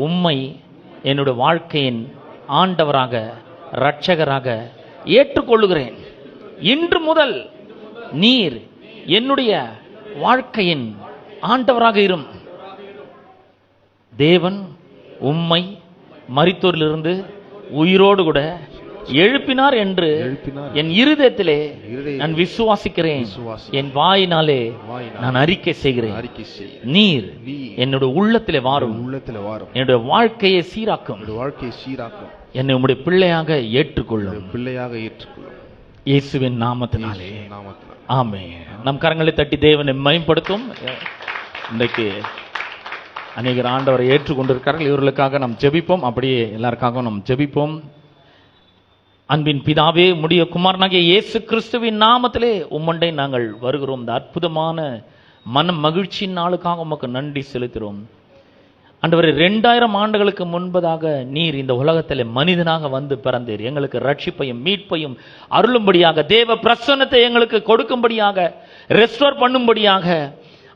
[SPEAKER 2] உம்மை என்னுடைய வாழ்க்கையின் ஆண்டவராக இரட்சகராக ஏற்றுக்கொள்ளுகிறேன். இன்று முதல் நீர் என்னுடைய வாழ்க்கையின் ஆண்டவராக இரும். தேவன் உம்மை மரித்தோரிலிருந்து உயிரோடு கூட எழுப்பினார் என்று என் இருதயத்திலே நான் விசுவாசிக்கிறேன். என் வாயினாலே நான் அறிக்கை செய்கிறேன். நீர் என்னுடைய உள்ளத்திலே வாரும், என்னுடைய வாழ்க்கையை சீராக்கும், என்னை உம்முடைய பிள்ளையாக ஏற்றுக்கொள்ளும். இயேசுவின் நாமத்தினாலே ஆமென். நம் கரங்களை தட்டி தேவனை மகிமைப்படுத்தும். இன்றைக்கு அநேகர் ஆண்டவரை ஏற்றுக்கொண்டிருக்கிறார்கள். இவர்களுக்காக நாம் ஜெபிப்போம். அப்படியே எல்லாருக்காகவும் நாம் ஜெபிப்போம். அன்பின் பிதாவே, உம்முடைய குமாரனாகிய இயேசு கிறிஸ்துவின் நாமத்திலே உம்மண்டை நாங்கள் வருகிறோம். இந்த அற்புதமான மன மகிழ்ச்சியின் நாளுக்காக உமக்கு நன்றி செலுத்துகிறோம். ஆண்டவரே, 2000 ஆண்டுகளுக்கு முன்பதாக நீர் இந்த உலகத்தில் மனிதனாக வந்து பிறந்தீர். எங்களுக்கு ரட்சிப்பையும் மீட்பையும் அருளும்படியாக, தேவ பிரசன்னத்தை எங்களுக்கு கொடுக்கும்படியாக, ரெஸ்டோர் பண்ணும்படியாக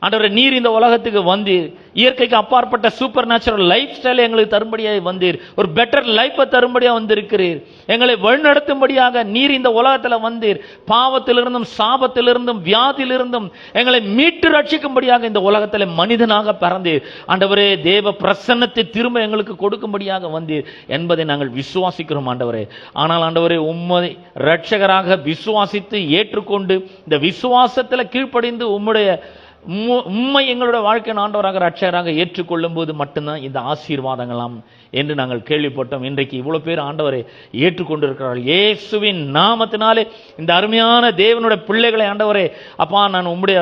[SPEAKER 2] ஆண்டவரே நீர் இந்த உலகத்துக்கு வந்தீர். இயற்கைக்கு அப்பாற்பட்ட சூப்பர் நேச்சுரல் லைஃப் ஸ்டைலை எங்களுக்கு தரும்படியாக வந்தீர். ஒரு பெட்டர் லைஃப்பை தரும்படியாக வந்திருக்கிறீர். எங்களை வழிநடத்தும்படியாக நீர் இந்த உலகத்தில் வந்தீர். பாவத்திலிருந்தும் சாபத்திலிருந்தும் வியாதியிலிருந்தும் எங்களை மீட்டு ரட்சிக்கும்படியாக இந்த உலகத்தில் மனிதனாக பிறந்தீர். ஆண்டவரே, தேவ பிரசன்னத்தை திரும்ப எங்களுக்கு கொடுக்கும்படியாக வந்தீர் என்பதை நாங்கள் விசுவாசிக்கிறோம் ஆண்டவரே. ஆனால் ஆண்டவரே, உம்மை இரட்சகராக விசுவாசித்து ஏற்றுக்கொண்டு இந்த விசுவாசத்தில் கீழ்ப்படிந்து உம்மை எங்களுடைய வாழ்க்கையின் ஆண்டவராக இரட்சகராக ஏற்றுக்கொள்ளும் போது மட்டும்தான் இந்த ஆசீர்வாதங்களாம் என்று நாங்கள் கேள்விப்பட்டோம். இன்றைக்கு இவ்வளவு பேர் ஆண்டவரை ஏற்றுக்கொண்டிருக்கிறார்கள். இயேசுவின் நாமத்தினாலே இந்த அருமையான தேவனுடைய பிள்ளைகளை ஆண்டவரே, அப்பா, நான் உம்முடைய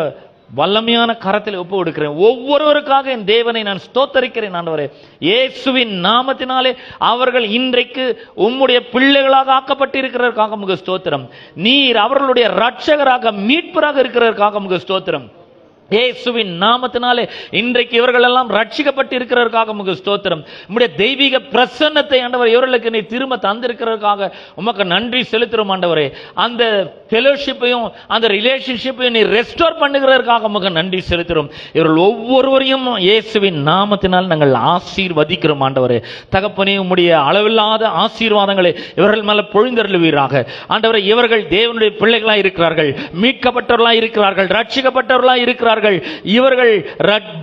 [SPEAKER 2] வல்லமையான கரத்தில் ஒப்பு கொடுக்கிறேன். ஒவ்வொருவருக்காக என் தேவனை நான் ஸ்தோத்தரிக்கிறேன் ஆண்டவரே. இயேசுவின் நாமத்தினாலே அவர்கள் இன்றைக்கு உம்முடைய பிள்ளைகளாக ஆக்கப்பட்டிருக்கிறதற்காக உமக்கு ஸ்தோத்திரம். நீர் அவர்களுடைய இரட்சகராக மீட்பராக இருக்கிறதற்காக உமக்கு ஸ்தோத்திரம். இயேசுவின் நாமத்தினாலே இன்றைக்கு இவர்கள் எல்லாம் ரட்சிக்கப்பட்டு இருக்கிறதற்காக உமக்கு ஸ்தோத்திரம். உம்முடைய தெய்வீக பிரசன்னத்தை ஆண்டவர் இவர்களுக்கு நீ திரும்ப தந்திருக்கிறதற்காக உமக்கு நன்றி செலுத்துறோம் ஆண்டவரே. அந்த ஃபெலோஷிப்பையும் அந்த ரிலேஷன்ஷிப்பையும் நீ ரெஸ்டோர் பண்ணுகிறதற்காக உமக்கு நன்றி செலுத்துறோம். இவர்கள் ஒவ்வொருவரையும் இயேசுவின் நாமத்தினால் நாங்கள் ஆசீர்வதிக்கிறோம் ஆண்டவரே. தகப்பனே, உம்முடைய அளவில்லாத ஆசீர்வாதங்களை இவர்கள் மேல பொழிந்தருளுவீராக ஆண்டவரே. இவர்கள் தேவனுடைய பிள்ளைகளாய் இருக்கிறார்கள், மீட்கப்பட்டவர்களாய் இருக்கிறார்கள், ரட்சிக்கப்பட்டவர்களாய் இருக்கிறார்கள். இருக்கிறார்கள். இவர்கள்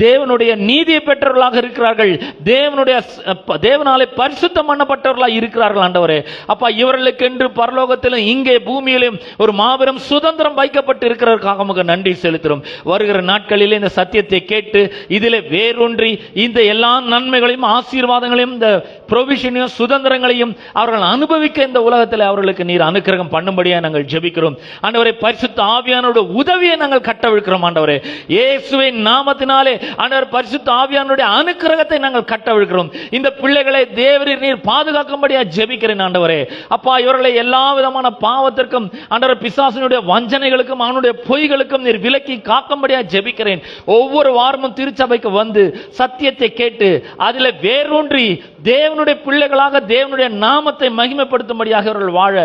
[SPEAKER 2] தேவனுடைய நீதியை பெற்றவர்களாக இருக்கிறார்கள். தேவனாலே பரிசுத்தம் பண்ணப்பட்டவர்களாக இருக்கிறார்கள் ஆண்டவரே. அப்பா, இவர்களுக்கென்று பரலோகத்திலும் இங்கே பூமியிலும் ஒரு மாபெரும் சுதந்திரம் வைக்கப்பட்டு இருக்கிறதற்காக உமக்கு நன்றி செலுத்துகிறோம். வருகிற நாட்களிலே இந்த சத்தியத்தை கேட்டு இதிலே வேரூன்றி இந்த எல்லா நன்மைகளையும் ஆசீர்வாதங்களையும் இந்த ப்ரொவிஷனையும் சுதந்திரங்களையும் அவர்கள் அனுபவிக்க இந்த உலகத்தில் அவர்களுக்கு நீர் அனுக்கிரகம் பண்ணும்படியா நாங்கள் ஜெபிக்கிறோம் ஆண்டவரே. பரிசுத்த ஆவியானோட உதவியை நாங்கள் கட்டவிழ்க்கிறோம் ஆண்டவரே. இயேசுவின் நாமத்தினாலே ஆண்டவர் பரிசுத்த ஆவியானுடைய அனுக்கிரகத்தை நாங்கள் கட்டவிழ்க்கிறோம். இந்த பிள்ளைகளை தேவரீர் நீர் பாதுகாக்கும்படியா ஜெபிக்கிறேன் ஆண்டவரே. அப்பா, இவர்களை எல்லா விதமான பாவத்திற்கும் ஆண்டவர் பிசாசினுடைய வஞ்சனைகளுக்கும் அவனுடைய பொய்களுக்கும் நீர் விலக்கி காக்கும்படியா ஜெபிக்கிறேன். ஒவ்வொரு வாரமும் திருச்சபைக்கு வந்து சத்தியத்தை கேட்டு அதில் வேரூன்றி தேவனுடைய பிள்ளைகளாக தேவனுடைய நாமத்தை மகிமைப்படுத்தும்படியாக இவர்கள் வாழ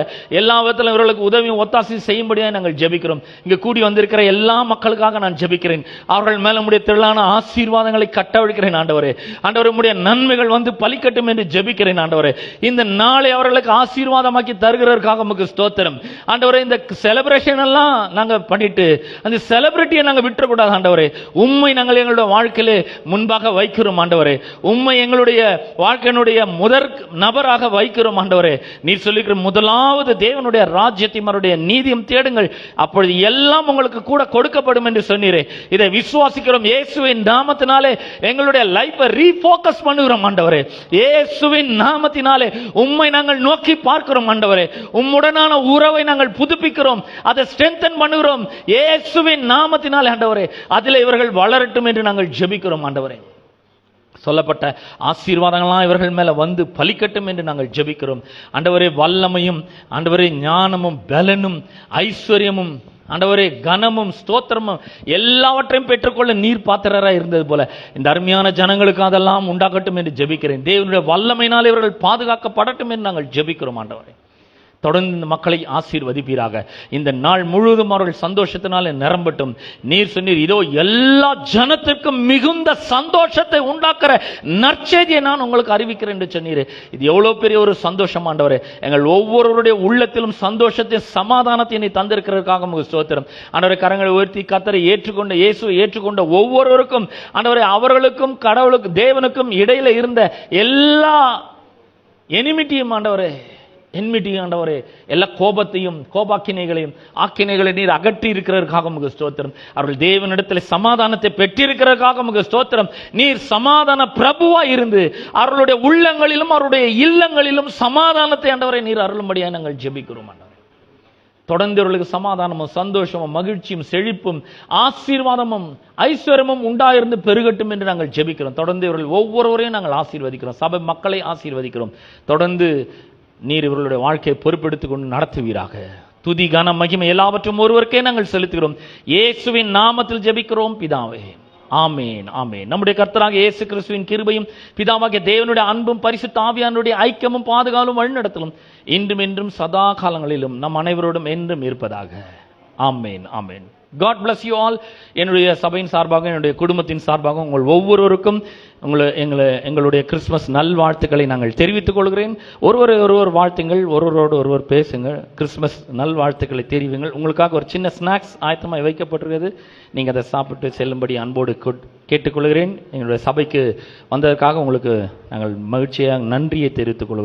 [SPEAKER 2] எல்லா விதத்திலும் இவர்களுக்கு உதவியும் ஒத்தாசையும் செய்யும்படியாக நாங்கள் ஜெபிக்கிறோம். இங்கு கூடி வந்திருக்கிற எல்லா மக்களுக்காக நான் ஜெபிக்கிறேன். அவர்கள் மேல உம்முடைய திரளான ஆசீர்வாதங்களை கட்டவிழ்க்கிறேன் ஆண்டவரே. ஆண்டவரே, உம்முடைய நன்மைகள் வந்து பலிக்கட்டும் என்று ஜெபிக்கிறேன் ஆண்டவரே. இந்த நாளை அவர்களுக்கு ஆசீர்வாதமாக்கி தருகிறதற்காக உமக்கு ஸ்தோத்திரம் ஆண்டவரே. இந்த செலிப்ரேஷன் எல்லாம் நாங்க பண்ணிட்டு அந்த செலிபிரிட்டியை நாங்க விட்டுறக்கூடாது ஆண்டவரே. உம்மை நாங்கள் எங்களுடைய வாழ்க்கையிலே முன்பாக வைக்கிறோம் ஆண்டவரே. உம்மை எங்களுடைய வாழ்க்கையினுடைய முதற் நபராக வைக்கிறோம் ஆண்டவரே. நீர் சொல்லிக்கிற முதலாவது தேவனுடைய ராஜ்யத்தையும் அவருடைய நீதியும் தேடுங்கள், அப்பொழுது எல்லாம் உங்களுக்கு கூட கொடுக்கப்படும் என்று சொன்னீரே. இதை விசுவாசிக்கிறோம். இயேசுவின் நாமத்தினாலே எங்களுடைய லைஃபை ரீஃபோக்கஸ் பண்ணுகிறோம் ஆண்டவரே. இயேசுவின் நாமத்தினாலே உம்மை நாங்கள் நோக்கி பார்க்கிறோம் ஆண்டவரே. உம்முடனான உறவை நாங்கள் புதுப்பிக்கிறோம், அதை ஸ்ட்ரெங்தன் பண்ணுகிறோம் இயேசுவின் நாமத்தினாலே ஆண்டவரே. அதில் இவர்கள் வளரட்டும் என்று நாங்கள் ஜெபிக்கிறோம் ஆண்டவரே. சொல்லப்பட்ட ஆசீர்வாதங்கள்லாம் இவர்கள் மேல வந்து பலிக்கட்டும் என்று நாங்கள் ஜெபிக்கிறோம் ஆண்டவரே. வல்லமையும் ஆண்டவரே ஞானமும் பலனும் ஐஸ்வர்யமும் ஆண்டவரே கனமும் ஸ்தோத்திரமும் எல்லாவற்றையும் பெற்றுக்கொள்ள நீர் பாத்திரராக இருந்தது போல இந்த அருமையான ஜனங்களுக்கு அதெல்லாம் உண்டாகட்டும் என்று ஜெபிக்கிறேன். தேவனுடைய வல்லமையினால் இவர்கள் பாதுகாக்கப்படட்டும் என்று நாங்கள் ஜெபிக்கிறோம் ஆண்டவரே. தொடர்ந்து இந்த மக்களை ஆசீர்வதிப்பீராக. இந்த நாள் முழுவதும் அவர்கள் சந்தோஷத்தினாலே நிரம்பட்டும். நீர் சொன்னீர், இதோ எல்லா ஜனத்திற்கும் மிகுந்த சந்தோஷத்தை உண்டாக்குற நற்செய்தியை நான் உங்களுக்கு அறிவிக்கிறேன் என்று சொன்னீர். இது எவ்வளவு பெரிய ஒரு சந்தோஷம் ஆண்டவரே. எங்கள் ஒவ்வொருவருடைய உள்ளத்திலும் சந்தோஷத்தை சமாதானத்தை நீ தந்திருக்கிறதுக்காக உங்களுக்கு ஸ்தோத்திரம் ஆண்டவரே. கரங்களை உயர்த்தி கர்த்தரை ஏற்றுக்கொண்ட இயேசுவை ஏற்றுக்கொண்ட ஒவ்வொருவருக்கும் ஆண்டவரே, அவர்களுக்கும் கடவுளுக்கும் தேவனுக்கும் இடையில இருந்த எல்லா எனிமிட்டியும் ஆண்டவரே, என்மிட்டியும் ஆண்டவரே, எல்லா கோபத்தையும் கோபாக்கினைகளையும் ஆக்கினைகளை நீர் அகற்றி இருக்கிறதற்காக உமக்கு ஸ்தோத்திரம். அவர்கள் தேவனிடத்தில் சமாதானத்தை பெற்றிருக்கிறதற்காக உமக்கு ஸ்தோத்திரம். நீர் சமாதான பிரபுவா இருந்து அவர்களுடைய உள்ளங்களிலும் அவருடைய இல்லங்களிலும் சமாதானத்தை ஆண்டவரை நீர் அருளும்படியாக நாங்கள் ஜெபிக்கிறோம் ஆண்டவரே. தொடர்ந்து அவர்களுக்கு சமாதானமும் சந்தோஷமும் மகிழ்ச்சியும் செழிப்பும் ஆசீர்வாதமும் ஐஸ்வர்யமும் உண்டாயிருந்து பெருகட்டும் என்று நாங்கள் ஜெபிக்கிறோம். தொடர்ந்து இவர்கள் ஒவ்வொருவரையும் நாங்கள் ஆசீர்வதிக்கிறோம். சபை மக்களை ஆசீர்வதிக்கிறோம். தொடர்ந்து நீர் இவர்களுடைய வாழ்க்கையை பொறுப்பெடுத்துக் கொண்டு நடத்துவீராக. துதி கன மகிமை எல்லாவற்றும் ஒருவருக்கே நாங்கள் செலுத்துகிறோம். இயேசுவின் நாமத்தில் ஜெபிக்கிறோம் பிதாவே, ஆமேன் ஆமேன். நம்முடைய கர்த்தராகிய இயேசு கிறிஸ்துவின் கிருபையும் பிதாவாகிய தேவனுடைய அன்பும் பரிசுத்த ஆவியானுடைய ஐக்கியமும் பாதுகாவலும் வழிநடத்தலும் இன்றும் என்றும் சதா காலங்களிலும் நம் அனைவரோடும் என்றும் இருப்பதாக. ஆமேன் ஆமேன். God bless you all. என்னுடைய சபையின் சார்பாக என்னுடைய குடும்பத்தின் சார்பாக உங்கள் ஒவ்வொருவருக்கும் எங்களுடைய கிறிஸ்துமஸ் நல்வாழ்த்துக்களை நாங்கள் தெரிவித்துக் கொள்கிறேன். ஒருவர் வாழ்த்துங்கள், ஒருவரோடு ஒருவர் பேசுங்கள், கிறிஸ்துமஸ் நல்வாழ்த்துக்களை தெரிவிங்கள். உங்களுக்காக ஒரு சின்ன ஸ்நாக்ஸ் ஆயத்தமாக வைக்கப்பட்டிருக்கிறது. நீங்கள் அதை சாப்பிட்டு செல்லும்படி அன்போடு கேட்டுக்கொள்கிறேன். எங்களுடைய சபைக்கு வந்ததற்காக உங்களுக்கு நாங்கள் மகிழ்ச்சியாக நன்றியை தெரிவித்துக் கொள்கிறோம்.